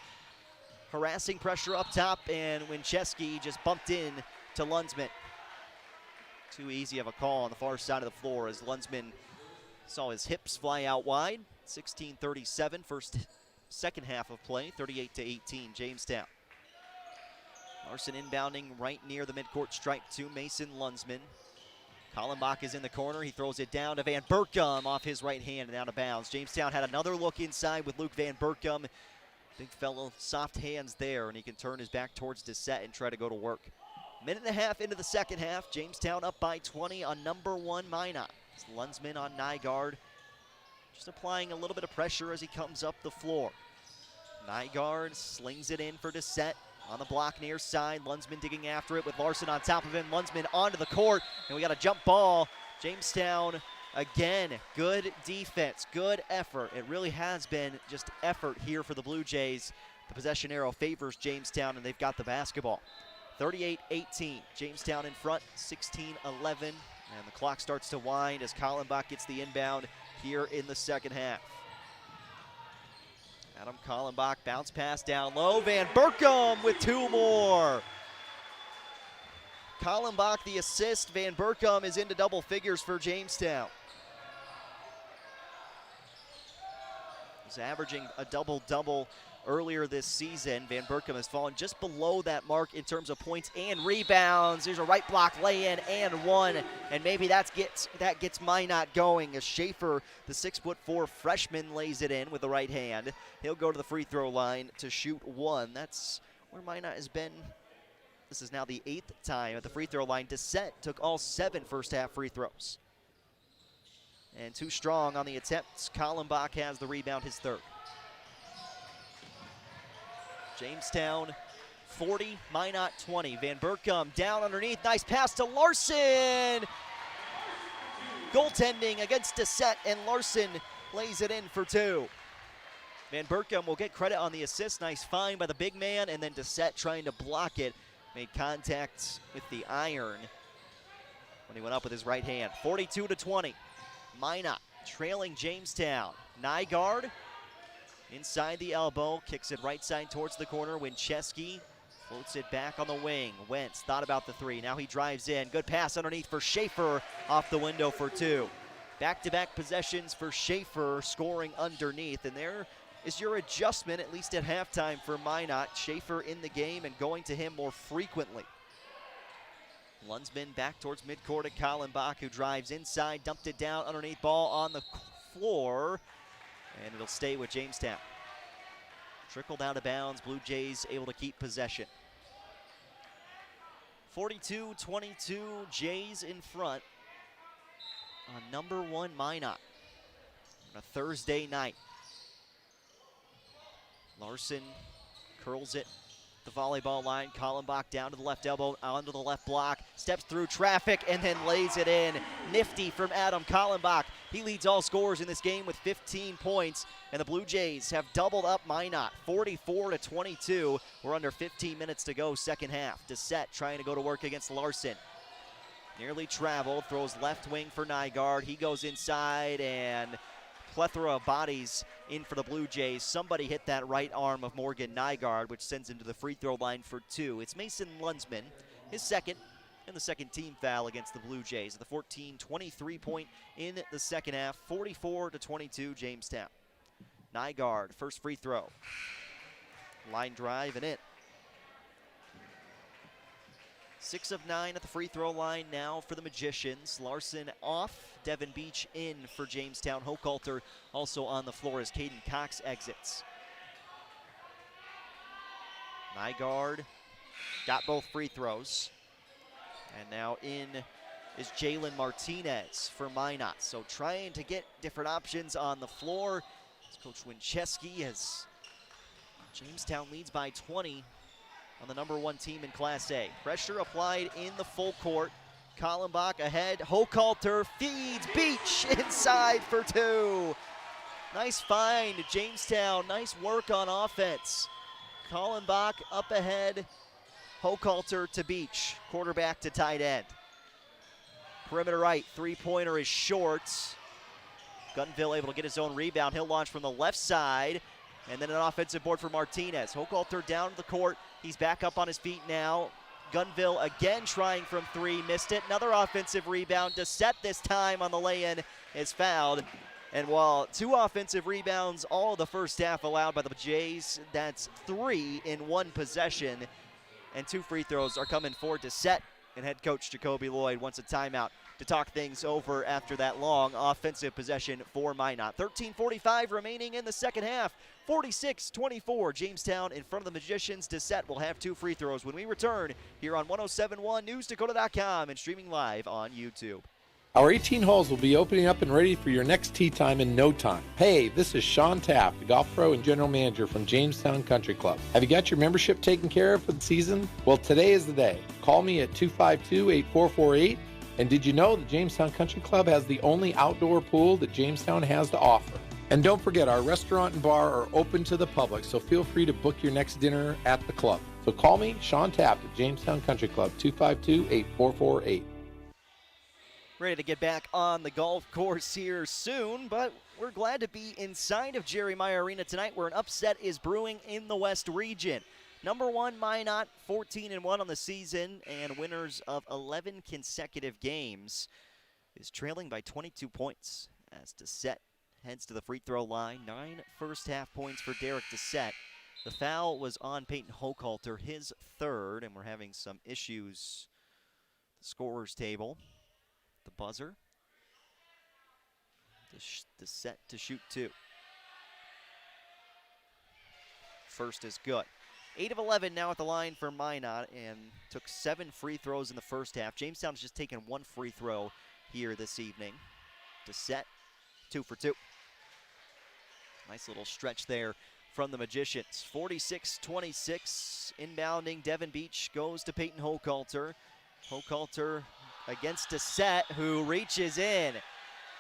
Harassing pressure up top, and Winchewski just bumped in to Lundsman. Too easy of a call on the far side of the floor as Lundsman saw his hips fly out wide. 16-37, second half of play, 38-18, Jamestown. Larson inbounding right near the midcourt stripe to Mason Lundsman. Kallenbach is in the corner. He throws it down to Van Berkom off his right hand and out of bounds. Jamestown had another look inside with Luke Van Berkom. Big fellow, soft hands there, and he can turn his back towards Desette and try to go to work. Minute and a half into the second half. Jamestown up by 20 on number 1 Minot. It's Lundsman on Nygaard. Just applying a little bit of pressure as he comes up the floor. Nygaard slings it in for Desette. On the block near side, Lundsman digging after it with Larson on top of him. Lundsman onto the court, and we got a jump ball. Jamestown, again, good defense, good effort. It really has been just effort here for the Blue Jays. The possession arrow favors Jamestown, and they've got the basketball. 38-18. Jamestown in front, 16-11. And the clock starts to wind as Kallenbach gets the inbound here in the second half. Adam Kallenbach, bounce pass down low. Van Berkom with 2 more. Kallenbach the assist. Van Berkom is into double figures for Jamestown. He's averaging a double-double earlier this season. Van Berkom has fallen just below that mark in terms of points and rebounds. There's a right block lay-in and 1, and maybe that gets Minot going as Schaefer, the 6'4" freshman, lays it in with the right hand. He'll go to the free throw line to shoot 1. That's where Minot has been. This is now the 8th time at the free throw line. Dissett took all 7 first half free throws. And too strong on the attempts. Kallenbach has the rebound, his 3rd. Jamestown 40, Minot 20. Van Berkom down underneath. Nice pass to Larson. Goaltending against Dissett, and Larson lays it in for 2. Van Berkom will get credit on the assist. Nice find by the big man, and then Dissett trying to block it. Made contact with the iron when he went up with his right hand. 42-20. Minot trailing Jamestown. Nygaard inside the elbow, kicks it right side towards the corner. Wincheski floats it back on the wing. Wentz thought about the 3. Now he drives in. Good pass underneath for Schaefer, off the window for 2. Back-to-back possessions for Schaefer, scoring underneath. And there is your adjustment, at least at halftime, for Minot. Schaefer in the game and going to him more frequently. Lunsman back towards midcourt at Kallenbach, who drives inside, dumped it down underneath, ball on the floor, and it'll stay with Jamestown. Trickled out of bounds, Blue Jays able to keep possession. 42-22, Jays in front on number 1 Minot on a Thursday night. Larson curls it. The volleyball line. Kallenbach down to the left elbow, onto the left block, steps through traffic, and then lays it in. Nifty from Adam Kallenbach. He leads all scorers in this game with 15 points, and the Blue Jays have doubled up Minot, 44-22. We're under 15 minutes to go, second half. Dissett trying to go to work against Larson. Nearly traveled, throws left wing for Nygaard. He goes inside, and plethora of bodies in for the Blue Jays. Somebody hit that right arm of Morgan Nygaard, which sends him to the free throw line for 2. It's Mason Lunsman, his 2nd, and the 2nd team foul against the Blue Jays. The 14-23 point in the second half, 44-22 Jamestown. Nygaard, first free throw. Line drive and in. 6 of 9 at the free throw line now for the Magicians. Larson off, Devin Beach in for Jamestown. Hochhalter also on the floor as Caden Cox exits. Nygaard got both free throws. And now in is Jalen Martinez for Minot. So trying to get different options on the floor. As Coach Wincheski has Jamestown leads by 20 on the number 1 team in Class A. Pressure applied in the full court. Kallenbach ahead. Hochhalter feeds Beach inside for 2. Nice find, Jamestown. Nice work on offense. Kallenbach up ahead. Hochhalter to Beach. Quarterback to tight end. Perimeter right. 3-pointer is short. Gunville able to get his own rebound. He'll launch from the left side. And then an offensive board for Martinez. Hochhalter down to the court. He's back up on his feet now. Gunville again trying from 3, missed it. Another offensive rebound. Dissett this time on the lay-in is fouled. And while 2 offensive rebounds all of the first half allowed by the Jays, that's 3 in 1 possession. And 2 free throws are coming for Dissett. And head coach Jacoby Lloyd wants a timeout to talk things over after that long offensive possession for Minot. 13:45 remaining in the second half. 46-24, Jamestown in front of the Magicians. Dissett will have 2 free throws when we return here on 107.1 NewsDakota.com and streaming live on YouTube. Our 18 holes will be opening up and ready for your next tee time in no time. Hey, this is Sean Taft, the golf pro and general manager from Jamestown Country Club. Have you got your membership taken care of for the season? Well, today is the day. Call me at 252-8448. And did you know that Jamestown Country Club has the only outdoor pool that Jamestown has to offer? And don't forget, our restaurant and bar are open to the public, so feel free to book your next dinner at the club. So call me, Sean Taft at Jamestown Country Club, 252-8448. Ready to get back on the golf course here soon, but we're glad to be inside of Jerry Meyer Arena tonight where an upset is brewing in the West region. Number 1, Minot, 14-1 on the season, and winners of 11 consecutive games, is trailing by 22 points as Doucette heads to the free throw line. 9 first half points for Derek Doucette. The foul was on Peyton Hochhalter, his third, and we're having some issues at the scorer's table. The buzzer. Doucette to shoot 2. First is good. 8 of 11 now at the line for Minot, and took 7 free throws in the first half. Jamestown's just taken 1 free throw here this evening. Doucette, 2 for 2. Nice little stretch there from the Magicians. 46-26, inbounding Devin Beach goes to Peyton Hochhalter. Hochhalter against Doucette, who reaches in.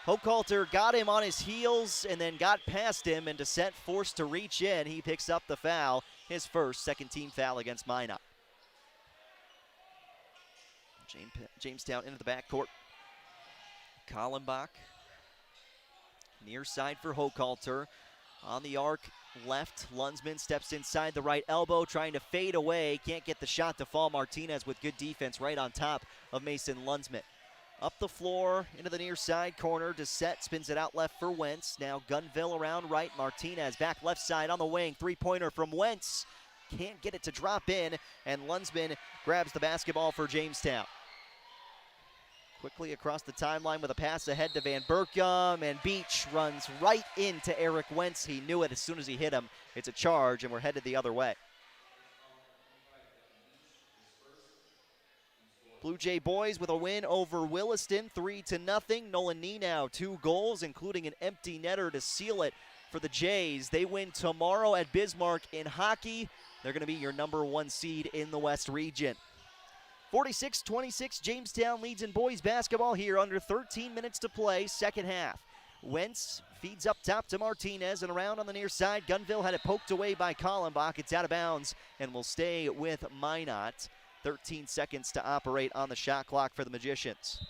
Hochhalter got him on his heels and then got past him, and Doucette forced to reach in. He picks up the foul, his first second-team foul against Minot. Jamestown into the backcourt. Kallenbach, near side for Hochhalter. On the arc, left, Lunsman steps inside the right elbow, trying to fade away. Can't get the shot to fall. Martinez with good defense right on top of Mason Lunsman. Up the floor, into the near side corner. Doucette spins it out left for Wentz. Now Gunville around right. Martinez back left side on the wing. Three-pointer from Wentz. Can't get it to drop in, and Lunsman grabs the basketball for Jamestown. Quickly across the timeline with a pass ahead to Van Berkom, and Beach runs right into Eric Wentz. He knew it as soon as he hit him. It's a charge, and we're headed the other way. Blue Jay boys with a win over Williston, 3-0. Nolan Nenau, 2 goals, including an empty netter to seal it for the Jays. They win tomorrow at Bismarck in hockey. They're going to be your number 1 seed in the West region. 46-26, Jamestown leads in boys basketball here under 13 minutes to play, second half. Wentz feeds up top to Martinez and around on the near side. Gunville had it poked away by Kallenbach. It's out of bounds and will stay with Minot. 13 seconds to operate on the shot clock for the Magicians.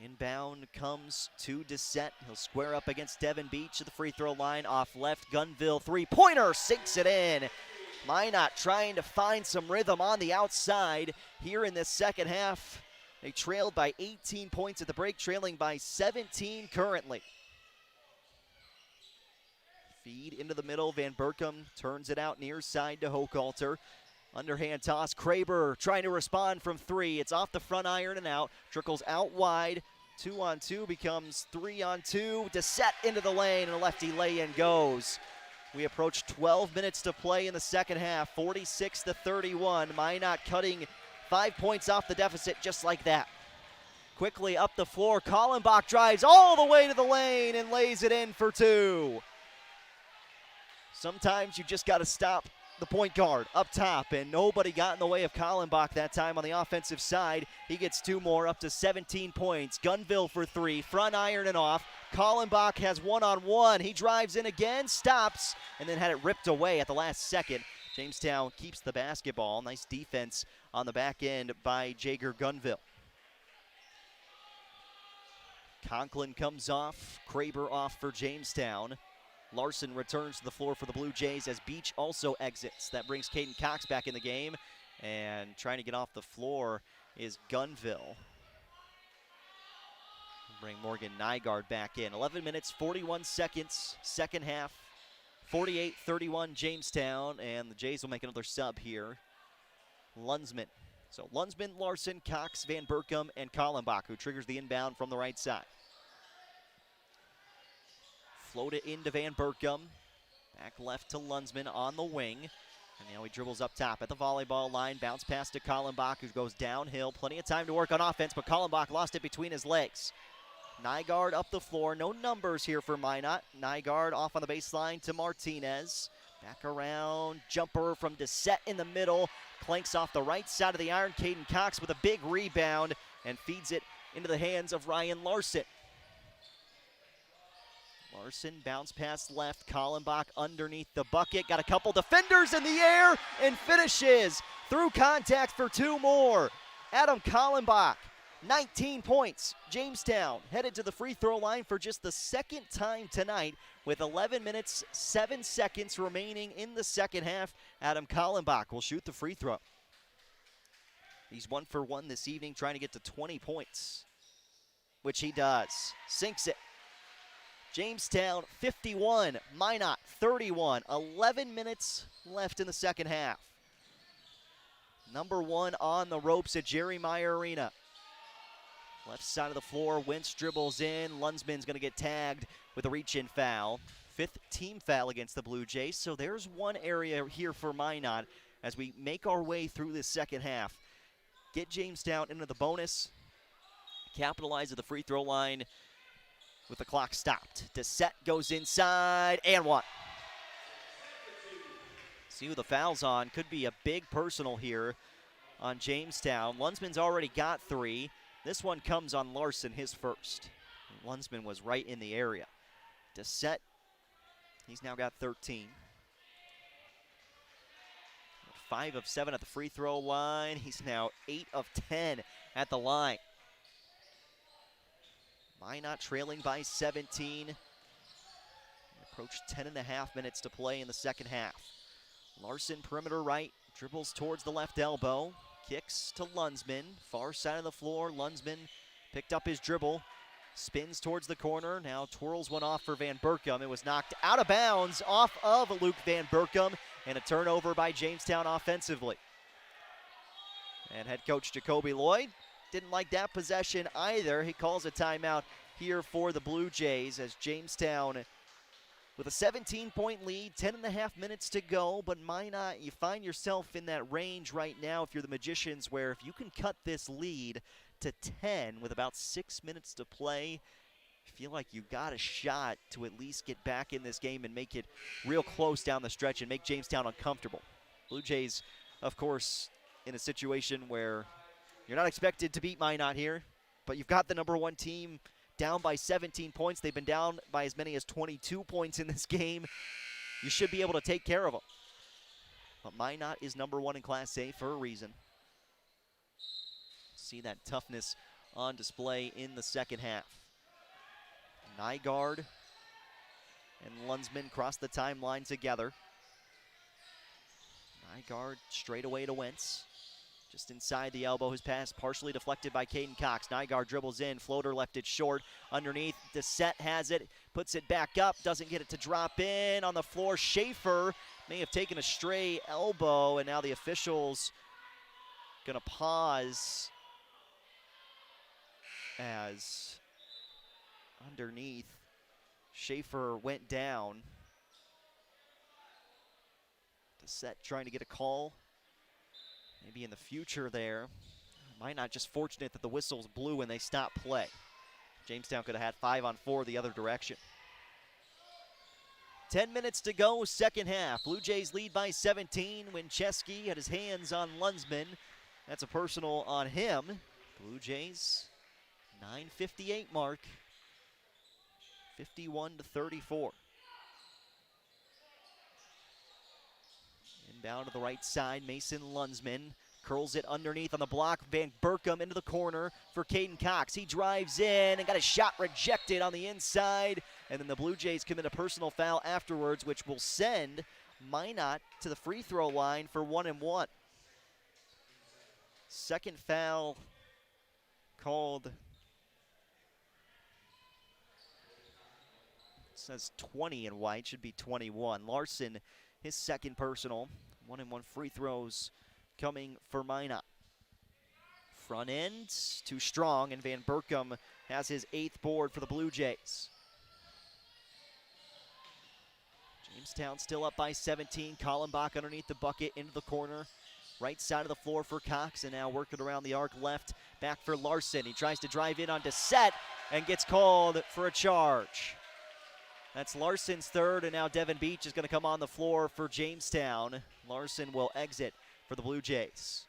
Inbound comes to Doucette. He'll square up against Devin Beach at the free throw line. Off left, Gunville three-pointer sinks it in. Minot trying to find some rhythm on the outside here in this second half. They trailed by 18 points at the break, trailing by 17 currently. Feed into the middle. Van Berkom turns it out near side to Hochhalter. Underhand toss. Kraber trying to respond from 3. It's off the front iron and out. Trickles out wide. 2-on-2 becomes 3-on-2. Doucette into the lane, and a lefty lay-in goes. We approach 12 minutes to play in the second half. 46-31. Minot cutting 5 points off the deficit just like that. Quickly up the floor. Kallenbach drives all the way to the lane and lays it in for 2. Sometimes you just got to stop the point guard up top, and nobody got in the way of Kallenbach that time on the offensive side. He gets 2 more, up to 17 points. Gunville for 3, front iron and off. Kallenbach has 1-on-1. He drives in again, stops, and then had it ripped away at the last second. Jamestown keeps the basketball. Nice defense on the back end by Jager Gunville. Conklin comes off, Kraber off for Jamestown. Larson returns to the floor for the Blue Jays as Beach also exits. That brings Caden Cox back in the game, and trying to get off the floor is Gunville. Bring Morgan Nygaard back in. 11 minutes, 41 seconds, second half. 48-31 Jamestown, and the Jays will make another sub here. Lunsman. So Lunsman, Larson, Cox, Van Berkom, and Kallenbach, who triggers the inbound from the right side. Float it into Van Berkom. Back left to Lunsman on the wing. And now he dribbles up top at the volleyball line. Bounce pass to Kallenbach, who goes downhill. Plenty of time to work on offense, but Kallenbach lost it between his legs. Nygaard up the floor. No numbers here for Minot. Nygaard off on the baseline to Martinez. Back around. Jumper from Doucette in the middle. Clanks off the right side of the iron. Caden Cox with a big rebound and feeds it into the hands of Ryan Larson. Larson bounce pass left, Kallenbach underneath the bucket, got a couple defenders in the air and finishes through contact for 2 more. Adam Kallenbach, 19 points. Jamestown headed to the free throw line for just the second time tonight with 11 minutes, 7 seconds remaining in the second half. Adam Kallenbach will shoot the free throw. He's 1 for 1 this evening, trying to get to 20 points, which he does. Sinks it. Jamestown 51, Minot 31. 11 minutes left in the second half. Number 1 on the ropes at Jerry Meyer Arena. Left side of the floor, Wentz dribbles in. Lunsman's going to get tagged with a reach-in foul. 5th team foul against the Blue Jays. So there's one area here for Minot as we make our way through this second half. Get Jamestown into the bonus. Capitalize at the free throw line with the clock stopped. Dessette goes inside and one. See who the foul's on. Could be a big personal here on Jamestown. Lunsman's already got 3. This one comes on Larson, his first. Lunsman was right in the area. Dessette, he's now got 13. 5 of 7 at the free throw line. He's now 8 of 10 at the line. Minot trailing by 17. Approach 10.5 minutes to play in the second half. Larson, perimeter right, dribbles towards the left elbow. Kicks to Lunsman, far side of the floor. Lunsman picked up his dribble, spins towards the corner, now twirls one off for Van Berkom. It was knocked out of bounds off of Luke Van Berkom, and a turnover by Jamestown offensively. And head coach Jacoby Lloyd didn't like that possession either. He calls a timeout here for the Blue Jays as Jamestown with a 17-point lead, 10.5 minutes to go, but Minot, you find yourself in that range right now if you're the Magicians, where if you can cut this lead to 10 with about 6 minutes to play, I feel like you got a shot to at least get back in this game and make it real close down the stretch and make Jamestown uncomfortable. Blue Jays, of course, in a situation where you're not expected to beat Minot here, but you've got the number 1 team down by 17 points. They've been down by as many as 22 points in this game. You should be able to take care of them. But Minot is number 1 in Class A for a reason. See that toughness on display in the second half. Nygaard and Lunsman cross the timeline together. Nygaard straight away to Wentz. Just inside the elbow, his pass partially deflected by Caden Cox. Nygaard dribbles in, floater left it short. Underneath, Dessette has it, puts it back up, doesn't get it to drop in. On the floor, Schaefer may have taken a stray elbow, and now the officials gonna pause as underneath, Schaefer went down. Dessette trying to get a call. Maybe in the future there. Minot just fortunate that the whistles blew and they stopped play. Jamestown could have had 5 on 4 the other direction. 10 minutes to go, second half. Blue Jays lead by 17. Wincheski had his hands on Lunsman. That's a personal on him. Blue Jays, 9:58 mark. 51-34. Inbound to the right side, Mason Lunsman curls it underneath on the block. Van Berkom into the corner for Caden Cox. He drives in and got a shot rejected on the inside. And then the Blue Jays commit a personal foul afterwards, which will send Minot to the free throw line for 1 and 1. Second foul called. It says 20 in white, should be 21. Larson, his second personal. 1 and 1 free throws coming for Minot. Front end, too strong, and Van Berkom has his 8th board for the Blue Jays. Jamestown still up by 17. Kallenbach underneath the bucket, into the corner. Right side of the floor for Cox, and now working around the arc left, back for Larson. He tries to drive in on Dessette and gets called for a charge. That's Larson's third, and now Devin Beach is going to come on the floor for Jamestown. Larson will exit for the Blue Jays.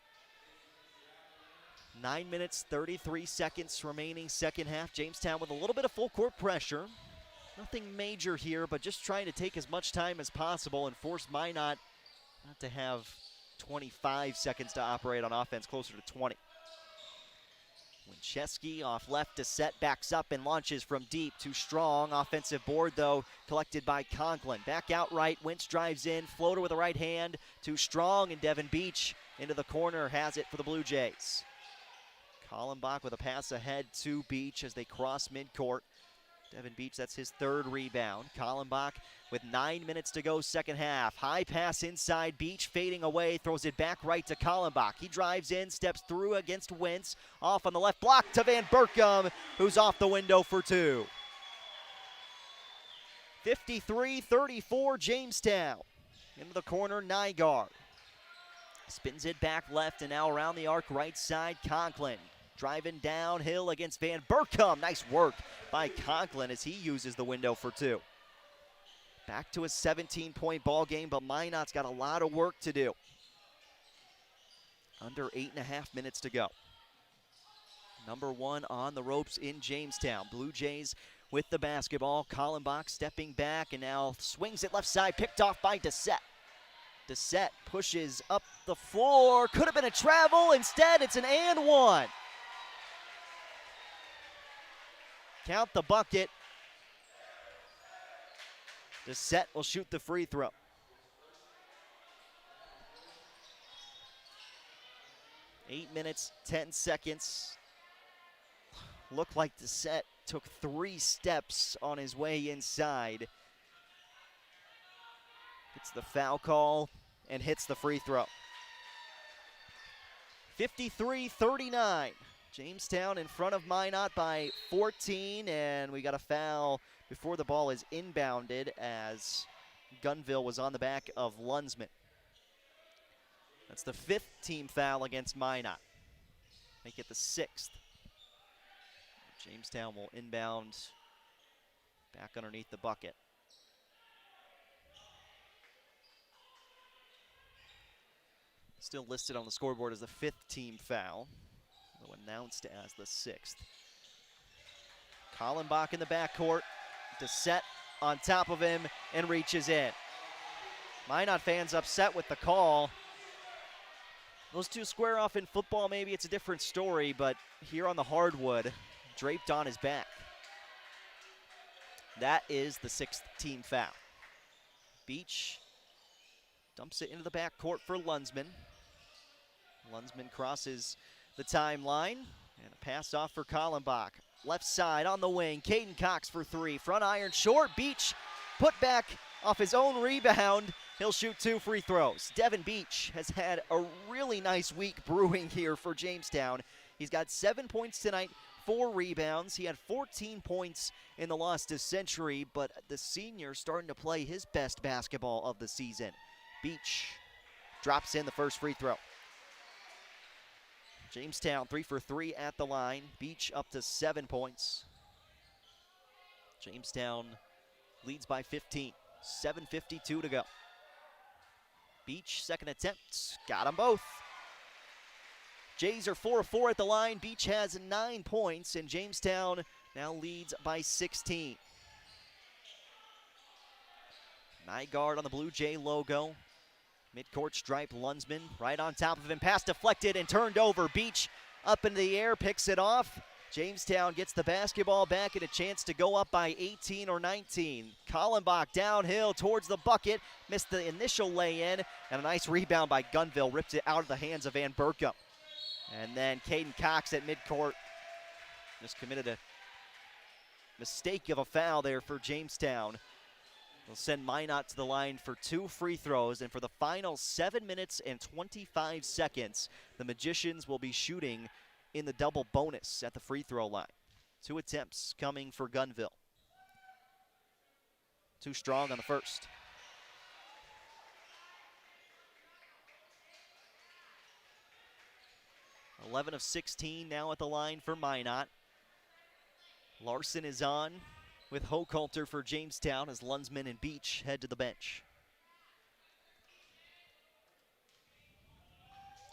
9 minutes, 33 seconds remaining second half. Jamestown with a little bit of full court pressure. Nothing major here, but just trying to take as much time as possible and force Minot not to have 25 seconds to operate on offense, closer to 20. Winchesky off left to set, backs up and launches from deep. Too strong. Offensive board, though, collected by Conklin. Back out right. Wentz drives in. Floater with the right hand. Too strong, and Devin Beach into the corner has it for the Blue Jays. Kallenbach with a pass ahead to Beach as they cross midcourt. Devin Beach, that's his third rebound. Kallenbach with 9 minutes to go, second half. High pass inside, Beach fading away, throws it back right to Kallenbach. He drives in, steps through against Wentz. Off on the left block to Van Berkom, who's off the window for two. 53-34 Jamestown. Into the corner, Nygaard. Spins it back left and now around the arc right side, Conklin. Driving downhill against Van Berkom. Nice work by Conklin as he uses the window for two. Back to a 17-point ball game, but Minot's got a lot of work to do. Under 8.5 minutes to go. Number one on the ropes in Jamestown. Blue Jays with the basketball. Kallenbach stepping back and now swings it left side, picked off by Dissett. Dissett pushes up the floor. Could have been a travel. Instead, it's an and one. Count the bucket. Dissett will shoot the free throw. Eight minutes, 10 seconds. Looked like Dissett took 3 steps on his way inside. Gets the foul call and hits the free throw. 53-39. Jamestown in front of Minot by 14, and we got a foul before the ball is inbounded as Gunville was on the back of Lunsman. That's the 5th team foul against Minot. Make it the 6th. Jamestown will inbound back underneath the bucket. Still listed on the scoreboard as the 5th team foul, though announced as the 6th. Kallenbach in the backcourt. Dissett on top of him and reaches in. Minot fans upset with the call. Those two square off in football, maybe it's a different story, but here on the hardwood, draped on his back. That is the 6th team foul. Beach dumps it into the backcourt for Lunsman. Lunsman crosses the timeline, and a pass off for Kallenbach. Left side on the wing, Caden Cox for 3. Front iron short, Beach put back off his own rebound. He'll shoot 2 free throws. Devin Beach has had a really nice week brewing here for Jamestown. He's got 7 points tonight, 4 rebounds. He had 14 points in the loss to Century, but the senior starting to play his best basketball of the season. Beach drops in the first free throw. Jamestown 3 for 3 at the line. Beach up to 7 points. Jamestown leads by 15. 7:52 to go. Beach, second attempt. Got them both. Jays are 4 of 4 at the line. Beach has 9 points, and Jamestown now leads by 16. Nygaard on the Blue Jay logo. Midcourt stripe, Lunsman right on top of him. Pass deflected and turned over. Beach up into the air, picks it off. Jamestown gets the basketball back and a chance to go up by 18 or 19. Kallenbach downhill towards the bucket. Missed the initial lay-in, and a nice rebound by Gunville. Ripped it out of the hands of Van Berkom. And then Caden Cox at midcourt just committed a mistake of a foul there for Jamestown. They'll send Minot to the line for 2 free throws, and for the final 7 minutes and 25 seconds, the Magicians will be shooting in the double bonus at the free throw line. 2 attempts coming for Gunville. Too strong on the first. (11 of 16 now at the line for Minot. Larson is on with Hochhalter for Jamestown as Lunsman and Beach head to the bench.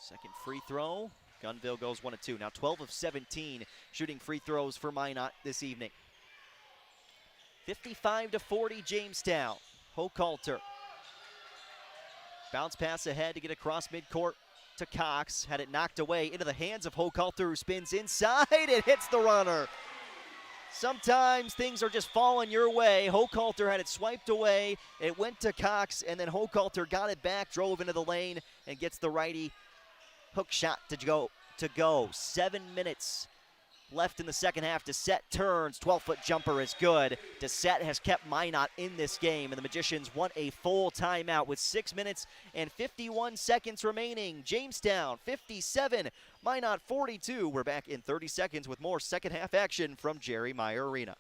Second free throw. Gunville goes 1 of 2. Now 12 of 17 shooting free throws for Minot this evening. 55-40 Jamestown. Hochhalter. Bounce pass ahead to get across midcourt to Cox. Had it knocked away into the hands of Hochhalter, who spins inside and hits the runner. Sometimes things are just falling your way. Hochhalter had it swiped away. It went to Cox, and then Hochhalter got it back, drove into the lane, and gets the righty hook shot to go. 7 minutes left in the second half. Dissett turns. 12-foot jumper is good. Dissett has kept Minot in this game, and the Magicians want a full timeout with 6 minutes and 51 seconds remaining. Jamestown 57, Minot 42. We're back in 30 seconds with more second half action from Jerry Meyer Arena.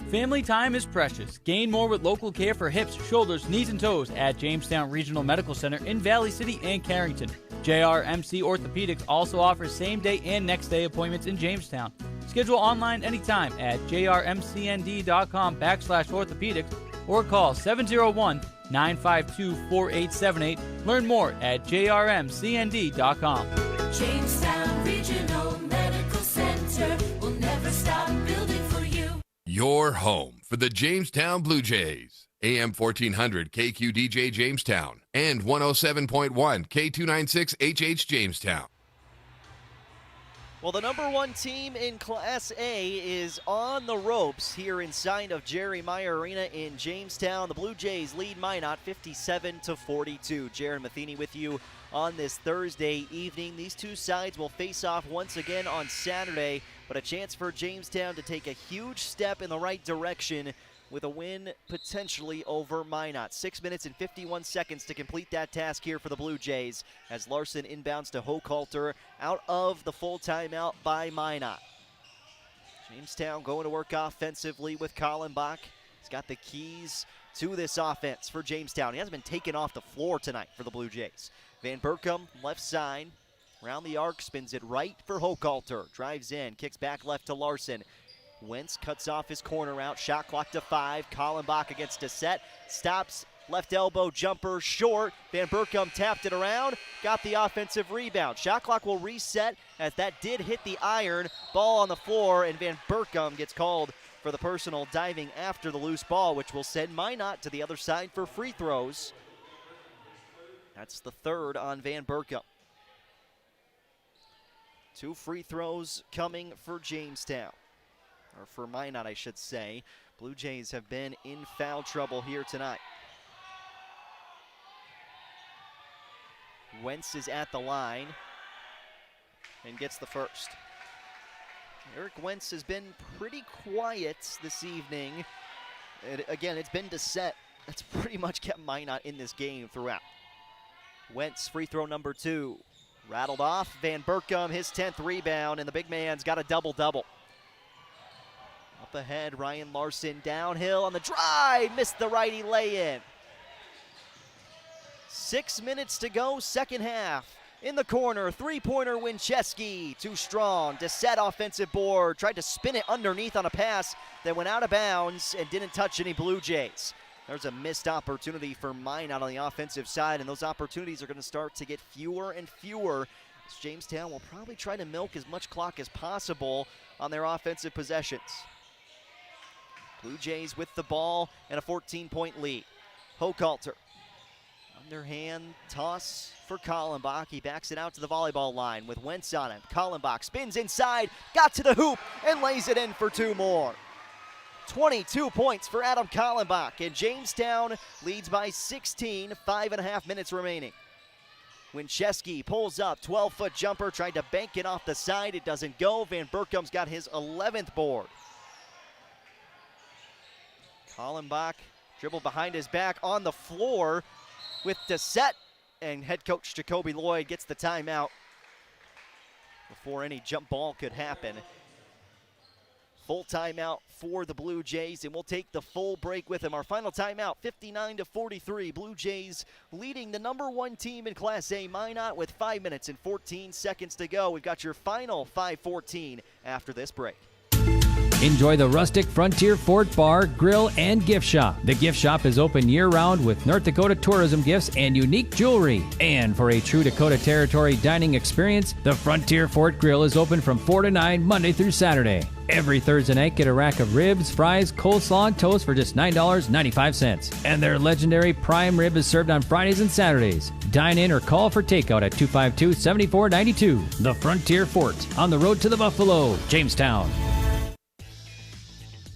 Family time is precious. Gain more with local care for hips, shoulders, knees, and toes at Jamestown Regional Medical Center in Valley City and Carrington. JRMC Orthopedics also offers same-day and next-day appointments in Jamestown. Schedule online anytime at jrmcnd.com/orthopedics or call 701-952-4878. Learn more at jrmcnd.com. Jamestown Regional Medical Center will never stop building for you. Your home for the Jamestown Blue Jays. AM 1400 KQDJ Jamestown and 107.1 K296 HH Jamestown. Well, the number one team in Class A is on the ropes here inside of Jerry Meyer Arena in Jamestown. The Blue Jays lead Minot 57-42. Jaron Matheny with you on this Thursday evening. These two sides will face off once again on Saturday, but a chance for Jamestown to take a huge step in the right direction with a win potentially over Minot. 6 minutes and 51 seconds to complete that task here for the Blue Jays as Larson inbounds to Hochhalter out of the full timeout by Minot. Jamestown going to work offensively with Kallenbach. He's got the keys to this offense for Jamestown. He hasn't been taken off the floor tonight for the Blue Jays. Van Berkom, left side, around the arc, spins it right for Hochhalter. Drives in, kicks back left to Larson. Wentz cuts off his corner route, shot clock to 5. Kallenbach against Dissett, stops, left elbow jumper short. Van Berkom tapped it around, got the offensive rebound. Shot clock will reset as that did hit the iron. Ball on the floor, and Van Berkom gets called for the personal diving after the loose ball, which will send Minot to the other side for free throws. That's the third on Van Berkom. 2 free throws coming for Jamestown. Or for Minot, I should say. Blue Jays have been in foul trouble here tonight. Wentz is at the line and gets the first. Eric Wentz has been pretty quiet this evening. Again, it's been Dissett that's pretty much kept Minot in this game throughout. Wentz, free throw number 2. Rattled off. Van Berkom, his 10th rebound, and the big man's got a double-double. Up ahead, Ryan Larson downhill on the drive. Missed the righty lay-in. 6 minutes to go, second half. In the corner, three-pointer Wincheski. Too strong. Dissett offensive board. Tried to spin it underneath on a pass that went out of bounds and didn't touch any Blue Jays. There's a missed opportunity for Minot on the offensive side, and those opportunities are going to start to get fewer and fewer as Jamestown will probably try to milk as much clock as possible on their offensive possessions. Blue Jays with the ball and a 14-point lead. Hochhalter. Underhand toss for Kallenbach. He backs it out to the volleyball line with Wentz on him. Kallenbach spins inside, got to the hoop, and lays it in for 2 more. 22 points for Adam Kallenbach, and Jamestown leads by 16, 5.5 minutes remaining. Wincheski pulls up, 12-foot jumper, tried to bank it off the side. It doesn't go. Van Berkom's got his 11th board. Kallenbach dribbled behind his back on the floor with Dissett, and head coach Jacoby Lloyd gets the timeout before any jump ball could happen. Full timeout for the Blue Jays, and we'll take the full break with him. Our final timeout, 59-43. Blue Jays leading the number 1 team in Class A, Minot, with 5 minutes and 14 seconds to go. We've got your final 5:14 after this break. Enjoy the rustic Frontier Fort Bar, Grill, and Gift Shop. The gift shop is open year-round with North Dakota tourism gifts and unique jewelry. And for a true Dakota Territory dining experience, the Frontier Fort Grill is open from 4 to 9 Monday through Saturday. Every Thursday night, get a rack of ribs, fries, coleslaw, and toast for just $9.95. And their legendary prime rib is served on Fridays and Saturdays. Dine in or call for takeout at 252-7492. The Frontier Fort, on the road to the Buffalo, Jamestown.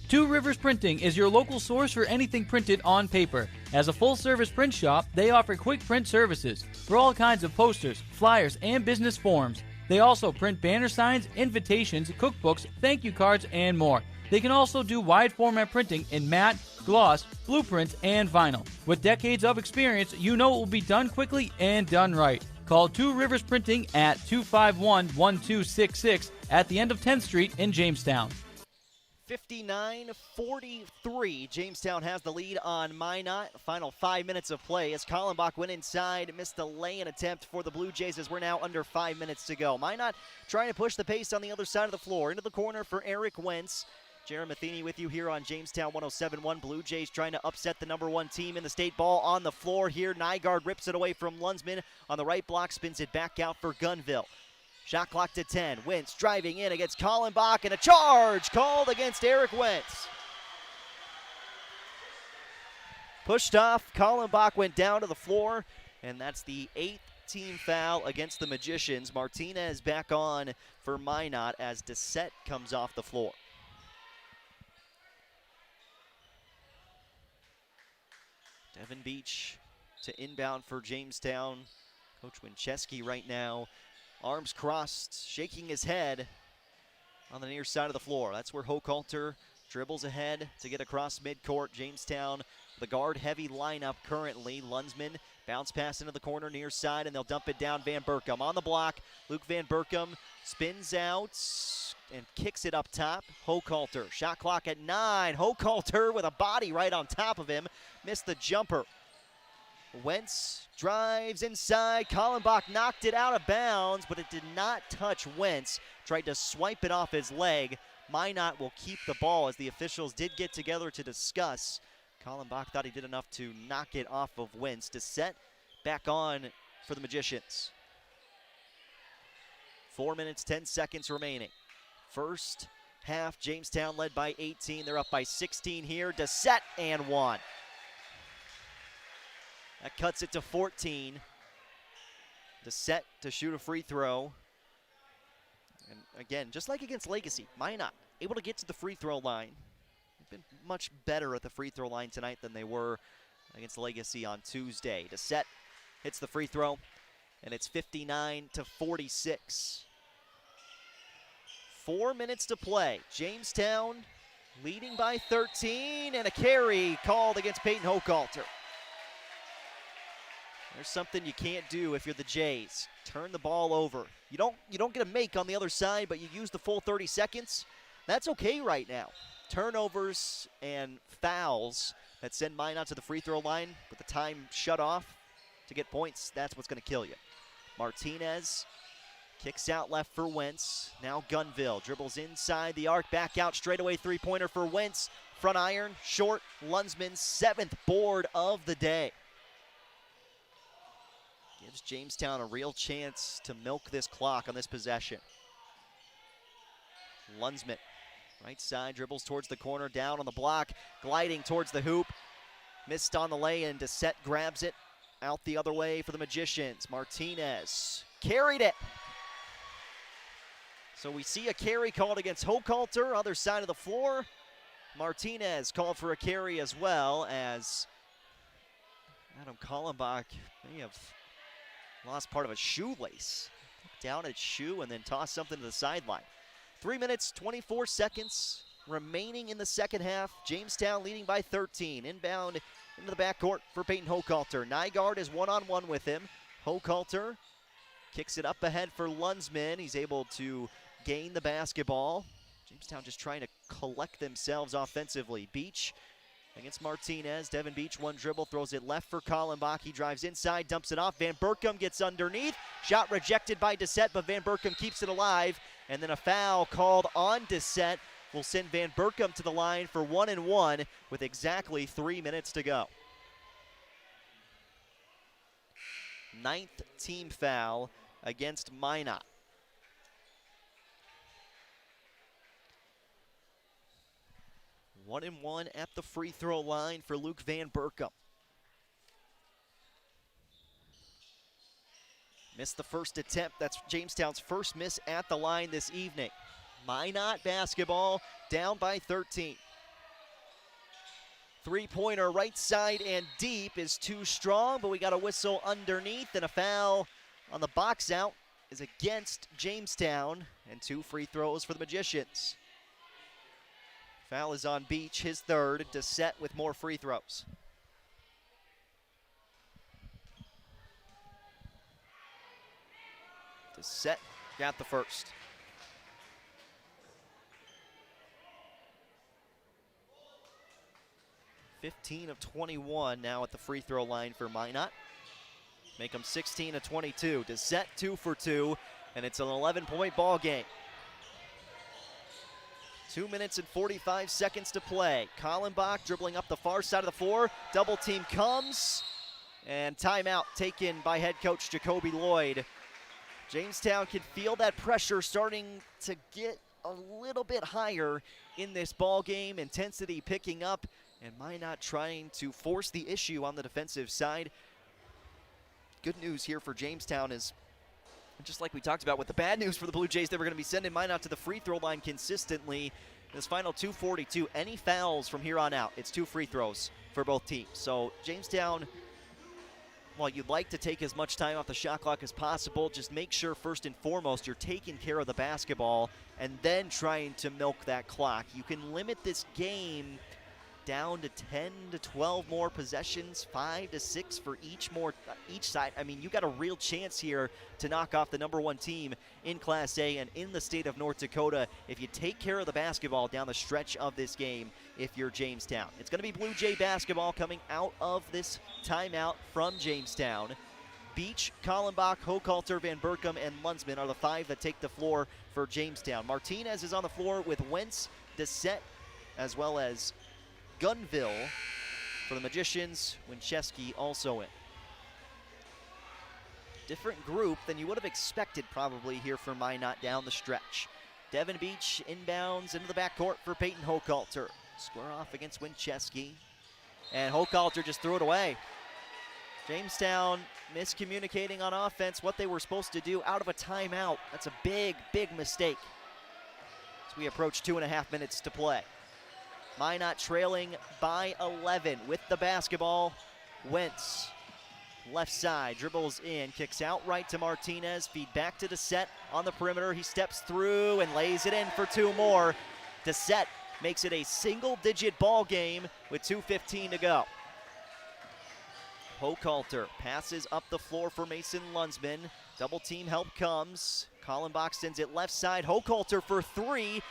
Two Rivers Printing is your local source for anything printed on paper. As a full-service print shop, they offer quick print services for all kinds of posters, flyers, and business forms. They also print banner signs, invitations, cookbooks, thank you cards, and more. They can also do wide format printing in matte, gloss, blueprints, and vinyl. With decades of experience, you know it will be done quickly and done right. Call Two Rivers Printing at 251-1266 at the end of 10th Street in Jamestown. 59-43. Jamestown has the lead on Minot. Final 5 minutes of play as Kallenbach went inside, missed a lay-in attempt for the Blue Jays as we're now under 5 minutes to go. Minot trying to push the pace on the other side of the floor. Into the corner for Eric Wentz. Jaron Matheny with you here on Jamestown 107.1. Blue Jays trying to upset the number one team in the state. Ball on the floor here. Nygaard rips it away from Lunsman. On the right block, spins it back out for Gunville. Shot clock to 10. Wentz driving in against Kallenbach, and a charge called against Eric Wentz. Pushed off. Kallenbach went down to the floor, and that's the 8th team foul against the Magicians. Martinez back on for Minot as Dissett comes off the floor. Devin Beach to inbound for Jamestown. Coach Winchesky right now, arms crossed, shaking his head on the near side of the floor. That's where Hochhalter dribbles ahead to get across midcourt. Jamestown, the guard-heavy lineup currently. Lunsman, bounce pass into the corner near side, and they'll dump it down. Van Berkom on the block. Luke Van Berkom spins out and kicks it up top. Hochhalter, shot clock at 9. Hochhalter with a body right on top of him. Missed the jumper. Wentz drives inside. Kallenbach knocked it out of bounds, but it did not touch Wentz. Tried to swipe it off his leg. Minot will keep the ball as the officials did get together to discuss. Kallenbach thought he did enough to knock it off of Wentz. Dissett back on for the Magicians. 4 minutes, 10 seconds remaining. First half, Jamestown led by 18. They're up by 16 here. Dissett and 1. That cuts it to 14. Dissett to shoot a free throw. And again, just like against Legacy, Minot able to get to the free throw line. They've been much better at the free throw line tonight than they were against Legacy on Tuesday. Dissett hits the free throw, and it's 59-46. 4 minutes to play. Jamestown leading by 13, and a carry called against Peyton Hochhalter. There's something you can't do if you're the Jays. Turn the ball over. You don't get a make on the other side, but you use the full 30 seconds. That's okay right now. Turnovers and fouls that send Minot to the free throw line with the time shut off to get points, that's what's going to kill you. Martinez kicks out left for Wentz. Now Gunville dribbles inside the arc, back out, straightaway three-pointer for Wentz. Front iron, short. Lunsman's 7th board of the day. Gives Jamestown a real chance to milk this clock on this possession. Lunsman, right side, dribbles towards the corner, down on the block, gliding towards the hoop. Missed on the lay-in. Dissett grabs it out the other way for the Magicians. Martinez carried it. So we see a carry called against Hochhalter, other side of the floor. Martinez called for a carry as well, as Adam Kallenbach may have lost part of a shoelace. Down at shoe and then tossed something to the sideline. 3 minutes, 24 seconds remaining in the second half. Jamestown leading by 13. Inbound into the backcourt for Peyton Hochhalter. Nygaard is one-on-one with him. Hochhalter kicks it up ahead for Lunsman. He's able to gain the basketball. Jamestown just trying to collect themselves offensively. Beach against Martinez. Devin Beach, one dribble, throws it left for Kallenbach. He drives inside, dumps it off. Van Berkom gets underneath. Shot rejected by Dissett, but Van Berkom keeps it alive. And then a foul called on Dissett will send Van Berkom to the line for 1-1 with exactly 3 minutes to go. 9th team foul against Minot. One and one at the free throw line for Luke Van Berkom. Missed the first attempt. That's Jamestown's first miss at the line this evening. Minot basketball down by 13. Three-pointer right side and deep is too strong, but we got a whistle underneath, and a foul on the box out is against Jamestown, and 2 free throws for the Magicians. Foul is on Beach, his third, to set with more free throws. To set, got the first. (15 of 21) now at the free throw line for Minot. Make them 16 of 22. To set 2 for 2, and it's an 11-point ball game. 2 minutes and 45 seconds to play. Kallenbach dribbling up the far side of the floor. Double team comes, and timeout taken by head coach Jacoby Lloyd. Jamestown can feel that pressure starting to get a little bit higher in this ball game. Intensity picking up, and Minot trying to force the issue on the defensive side. Good news here for Jamestown is, just like we talked about with the bad news for the Blue Jays, they were going to be sending Minot to the free throw line consistently. This final 2:42, any fouls from here on out, it's 2 free throws for both teams. So Jamestown, while you'd like to take as much time off the shot clock as possible, just make sure first and foremost you're taking care of the basketball and then trying to milk that clock. You can limit this game down to 10 to 12 more possessions, 5 to 6 for each side. I mean, you got a real chance here to knock off the #1 team in Class A and in the state of North Dakota if you take care of the basketball down the stretch of this game if you're Jamestown. It's going to be Blue Jay basketball coming out of this timeout from Jamestown. Beach, Kallenbach, Hochhalter, Van Berkom, and Lunsman are the 5 that take the floor for Jamestown. Martinez is on the floor with Wentz, Dessette, as well as Gunville for the Magicians. Winchesky also in. Different group than you would have expected probably here for Minot down the stretch. Devin Beach inbounds into the backcourt for Peyton Hochhalter. Square off against Winchesky, and Hochhalter just threw it away. Jamestown miscommunicating on offense what they were supposed to do out of a timeout. That's a big, big mistake as we approach 2.5 minutes to play. Minot trailing by 11 with the basketball. Wentz, left side, dribbles in, kicks out right to Martinez, feed back to Dessette on the perimeter. He steps through and lays it in for 2 more. Dessette makes it a single-digit ball game with 2:15 to go. Hochhalter passes up the floor for Mason Lunsman. Double team help comes. Kallenbach sends it left side. Hochhalter for 3.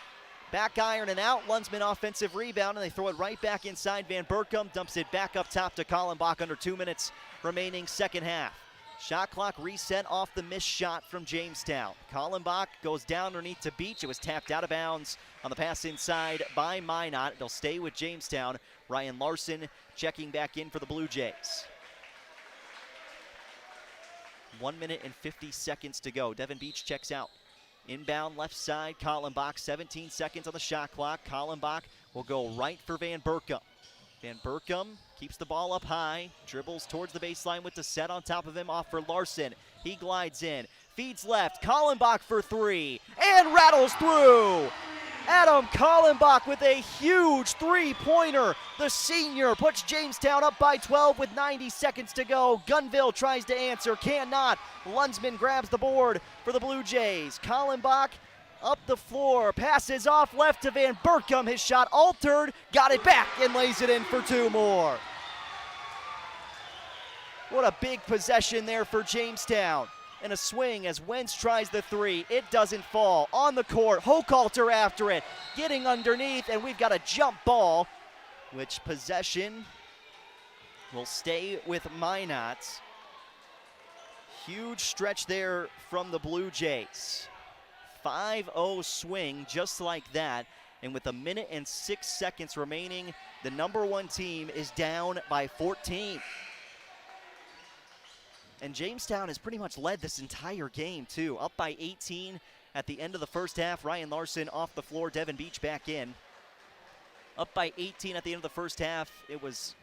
Back iron and out. Lunsman offensive rebound, and they throw it right back inside. Van Berkom dumps it back up top to Kallenbach under 2 minutes remaining second half. Shot clock reset off the missed shot from Jamestown. Kallenbach goes down underneath to Beach. It was tapped out of bounds on the pass inside by Minot. They'll stay with Jamestown. Ryan Larson checking back in for the Blue Jays. 1 minute and 50 seconds to go. Devin Beach checks out. Inbound left side, Kallenbach, 17 seconds on the shot clock. Kallenbach will go right for Van Berkom. Van Berkom keeps the ball up high, dribbles towards the baseline with the set on top of him, off for Larson. He glides in, feeds left, Kallenbach for 3, and rattles through! Adam Kallenbach with a huge three-pointer. The senior puts Jamestown up by 12 with 90 seconds to go. Gunville tries to answer, cannot. Lunsman grabs the board for the Blue Jays. Kallenbach up the floor, passes off left to Van Berkom. His shot altered, got it back and lays it in for 2 more. What a big possession there for Jamestown. And a swing as Wentz tries the 3. It doesn't fall. On the court, Hochhalter after it, getting underneath, and we've got a jump ball, which possession will stay with Minot. Huge stretch there from the Blue Jays. 5-0 swing just like that, And with 1 minute and 6 seconds remaining, the number 1 team is down by 14. And Jamestown has pretty much led this entire game, too. Up by 18 at the end of the first half. Ryan Larson off the floor, Devin Beach back in. Up by 18 at the end of the first half. It was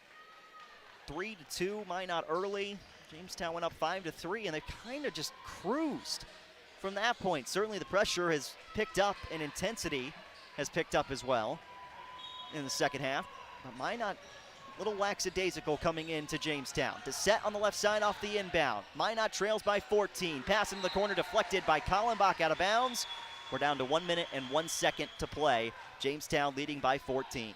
3-2, Minot early. Jamestown went up 5-3, and they've kind of just cruised from that point. Certainly the pressure has picked up, and intensity has picked up as well in the second half. But Minot, little lackadaisical coming into Jamestown. Desette on the left side off the inbound. Minot trails by 14. Pass into the corner deflected by Kallenbach out of bounds. We're down to 1 minute and 1 second to play. Jamestown leading by 14.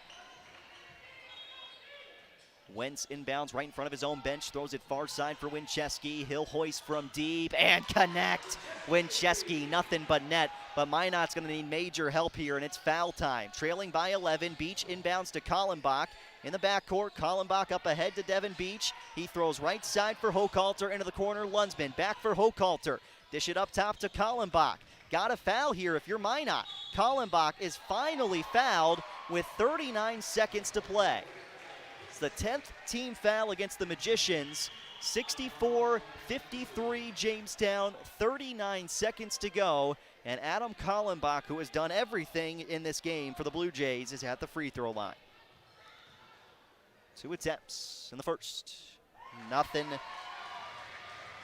Wentz inbounds right in front of his own bench, throws it far side for Winchesky. He'll hoist from deep and connect. Winchesky, nothing but net, but Minot's going to need major help here, and it's foul time. Trailing by 11, Beach inbounds to Kallenbach. In the backcourt, Kallenbach up ahead to Devin Beach. He throws right side for Hochhalter into the corner. Lunsman back for Hochhalter. Dish it up top to Kallenbach. Got a foul here if you're Minot. Kallenbach is finally fouled with 39 seconds to play. It's the 10th team foul against the Magicians. 64-53 Jamestown, 39 seconds to go. And Adam Kallenbach, who has done everything in this game for the Blue Jays, is at the free throw line. 2 attempts in the first. Nothing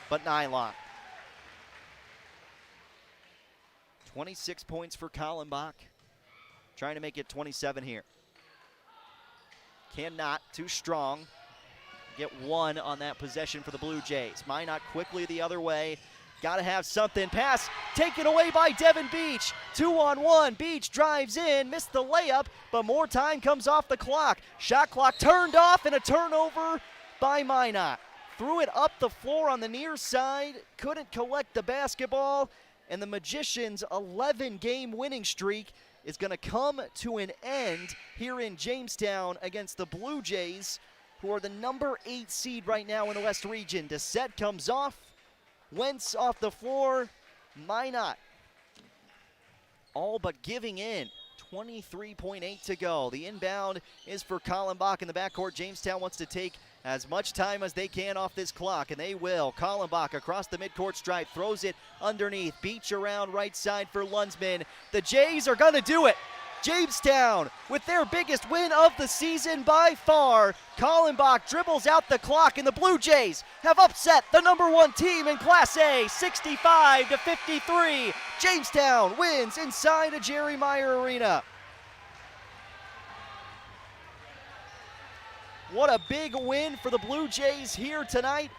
but nylon. 26 points for Kallenbach. Trying to make it 27 here. Cannot, too strong. Get 1 on that possession for the Blue Jays. Minot quickly the other way. Got to have something. Pass taken away by Devin Beach. 2-on-1. Beach drives in, missed the layup, but more time comes off the clock. Shot clock turned off, and a turnover by Minot. Threw it up the floor on the near side. Couldn't collect the basketball, and the Magicians' 11-game winning streak is going to come to an end here in Jamestown against the Blue Jays, who are the number 8 seed right now in the West region. Desette comes off. Wentz off the floor. Minot all but giving in. 23.8 to go. The inbound is for Kallenbach in the backcourt. Jamestown wants to take as much time as they can off this clock, and they will. Kallenbach across the midcourt stripe, throws it underneath. Beach around right side for Lunsman. The Jays are going to do it. Jamestown with their biggest win of the season by far. Kallenbach dribbles out the clock, and the Blue Jays have upset the number 1 team in Class A, 65-53. Jamestown wins inside a Jerry Meyer Arena. What a big win for the Blue Jays here tonight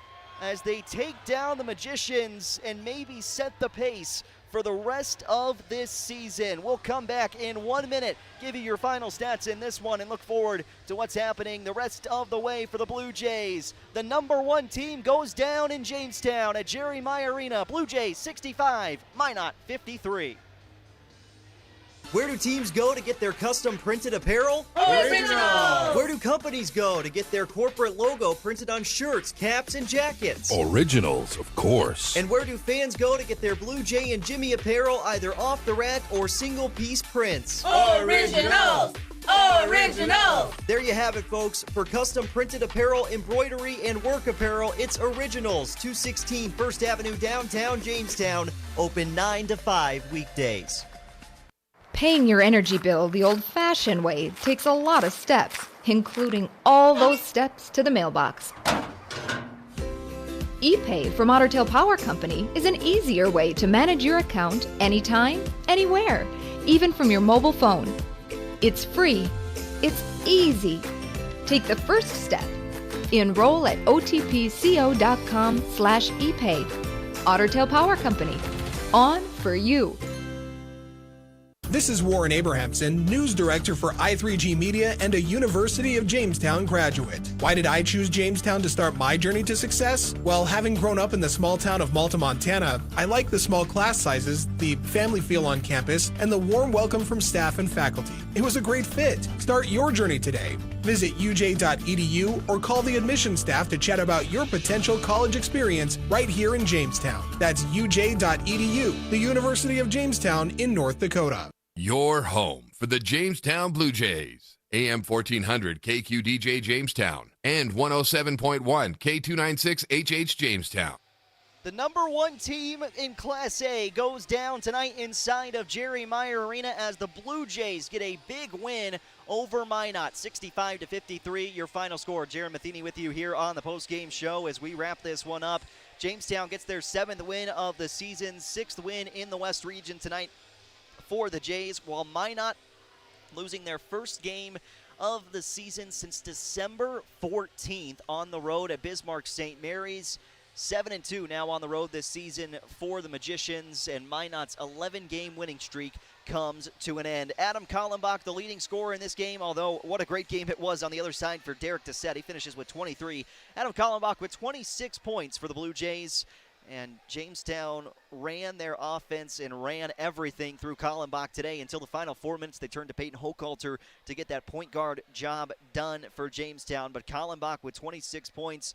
as they take down the Magicians and maybe set the pace for the rest of this season. We'll come back in 1 minute, give you your final stats in this one, and look forward to what's happening the rest of the way for the Blue Jays. The number 1 team goes down in Jamestown at Jerry Meyer Arena. Blue Jays 65, Minot 53. Where do teams go to get their custom printed apparel? Originals! Where do companies go to get their corporate logo printed on shirts, caps, and jackets? Originals, of course. And where do fans go to get their Blue Jay and Jimmy apparel either off the rack or single-piece prints? Originals! Originals! There you have it, folks. For custom printed apparel, embroidery, and work apparel, it's Originals, 216 First Avenue, downtown Jamestown. Open 9 to 5 weekdays. Paying your energy bill the old-fashioned way takes a lot of steps, including all those steps to the mailbox. ePay from Otter Tail Power Company is an easier way to manage your account anytime, anywhere, even from your mobile phone. It's free. It's easy. Take the first step. Enroll at otpco.com/epay. Otter Tail Power Company. On for you. This is Warren Abrahamson, News Director for I3G Media and a University of Jamestown graduate. Why did I choose Jamestown to start my journey to success? Well, having grown up in the small town of Malta, Montana, I like the small class sizes, the family feel on campus, and the warm welcome from staff and faculty. It was a great fit. Start your journey today. Visit uj.edu or call the admissions staff to chat about your potential college experience right here in Jamestown. That's uj.edu, the University of Jamestown in North Dakota. Your home for the Jamestown Blue Jays. AM 1400 KQDJ Jamestown and 107.1 K296HH Jamestown. The number one team in Class A goes down tonight inside of Jerry Meyer Arena as the Blue Jays get a big win over Minot, 65-53. Your final score. Jaron Matheny with you here on the post-game show as we wrap this one up. Jamestown gets their 7th win of the season, 6th win in the West Region tonight for the Jays, while Minot losing their first game of the season since December 14th on the road at Bismarck St. Mary's. 7-2 now on the road this season for the Magicians, and Minot's 11-game winning streak comes to an end. Adam Kallenbach, the leading scorer in this game, although what a great game it was on the other side for Derek Doucette. He finishes with 23. Adam Kallenbach with 26 points for the Blue Jays. And Jamestown ran their offense and ran everything through Kallenbach today until the final 4 minutes. They turned to Peyton Hochhalter to get that point guard job done for Jamestown. But Kallenbach with 26 points.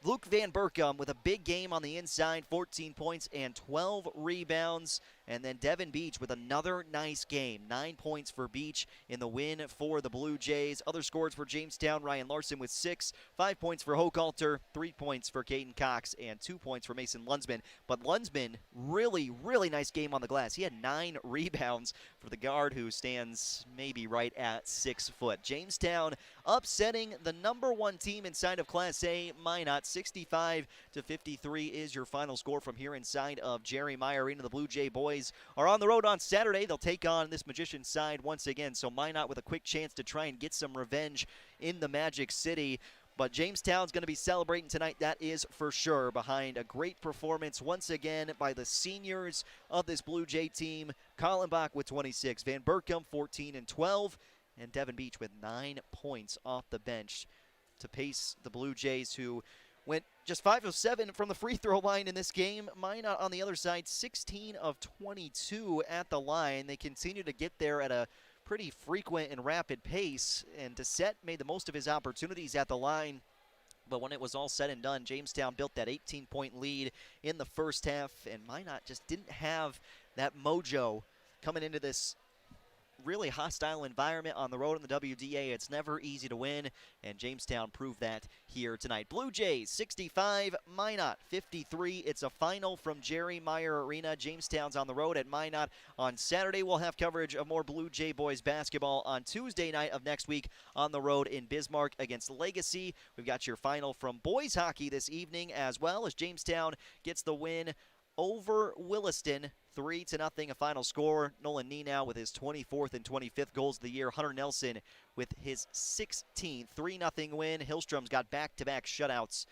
Luke Van Berkum with a big game on the inside, 14 points and 12 rebounds. And then Devin Beach with another nice game, 9 points for Beach in the win for the Blue Jays. Other scores for Jamestown, Ryan Larson with 6, 5 points for Hochhalter, 3 points for Caden Cox, and 2 points for Mason Lunsman. But Lunsman, really, really nice game on the glass. He had 9 rebounds for the guard who stands maybe right at 6 foot. Jamestown upsetting the number one team inside of Class A, Minot, 65-53 is your final score from here inside of Jerry Meyer Arena. The Blue Jay boys are on the road on Saturday. They'll take on this Magician side once again, so Minot with a quick chance to try and get some revenge in the Magic City. But Jamestown's going to be celebrating tonight, that is for sure, behind a great performance once again by the seniors of this Blue Jay team. Kallenbach with 26, Van Berkum 14 and 12, and Devin Beach with 9 points off the bench to pace the Blue Jays, who went just 5 of 7 from the free throw line in this game. Minot on the other side, 16 of 22 at the line. They continue to get there at a pretty frequent and rapid pace, and Doucette made the most of his opportunities at the line. But when it was all said and done, Jamestown built that 18-point lead in the first half, and Minot just didn't have that mojo coming into this really hostile environment on the road in the WDA. It's never easy to win, and Jamestown proved that here tonight. Blue Jays 65, Minot 53. It's a final from Jerry Meyer Arena. Jamestown's on the road at Minot on Saturday. We'll have coverage of more Blue Jay boys basketball on Tuesday night of next week on the road in Bismarck against Legacy. We've got your final from boys hockey this evening as well, as Jamestown gets the win over Williston, 3-0 a final score. Nolan Nenow with his 24th and 25th goals of the year. Hunter Nelson with his 16th 3-0 win. Hillstrom's got back-to-back shutouts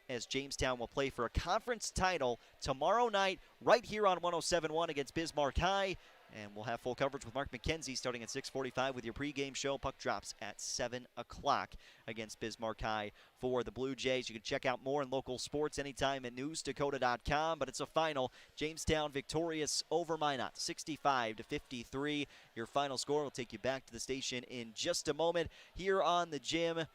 as Jamestown will play for a conference title tomorrow night right here on 107.1 against Bismarck High. And we'll have full coverage with Mark McKenzie starting at 6:45 with your pregame show. Puck drops at 7 o'clock against Bismarck High for the Blue Jays. You can check out more in local sports anytime at newsdakota.com. But it's a final. Jamestown victorious over Minot, 65-53. Your final score will take you back to the station in just a moment. Here on the gym,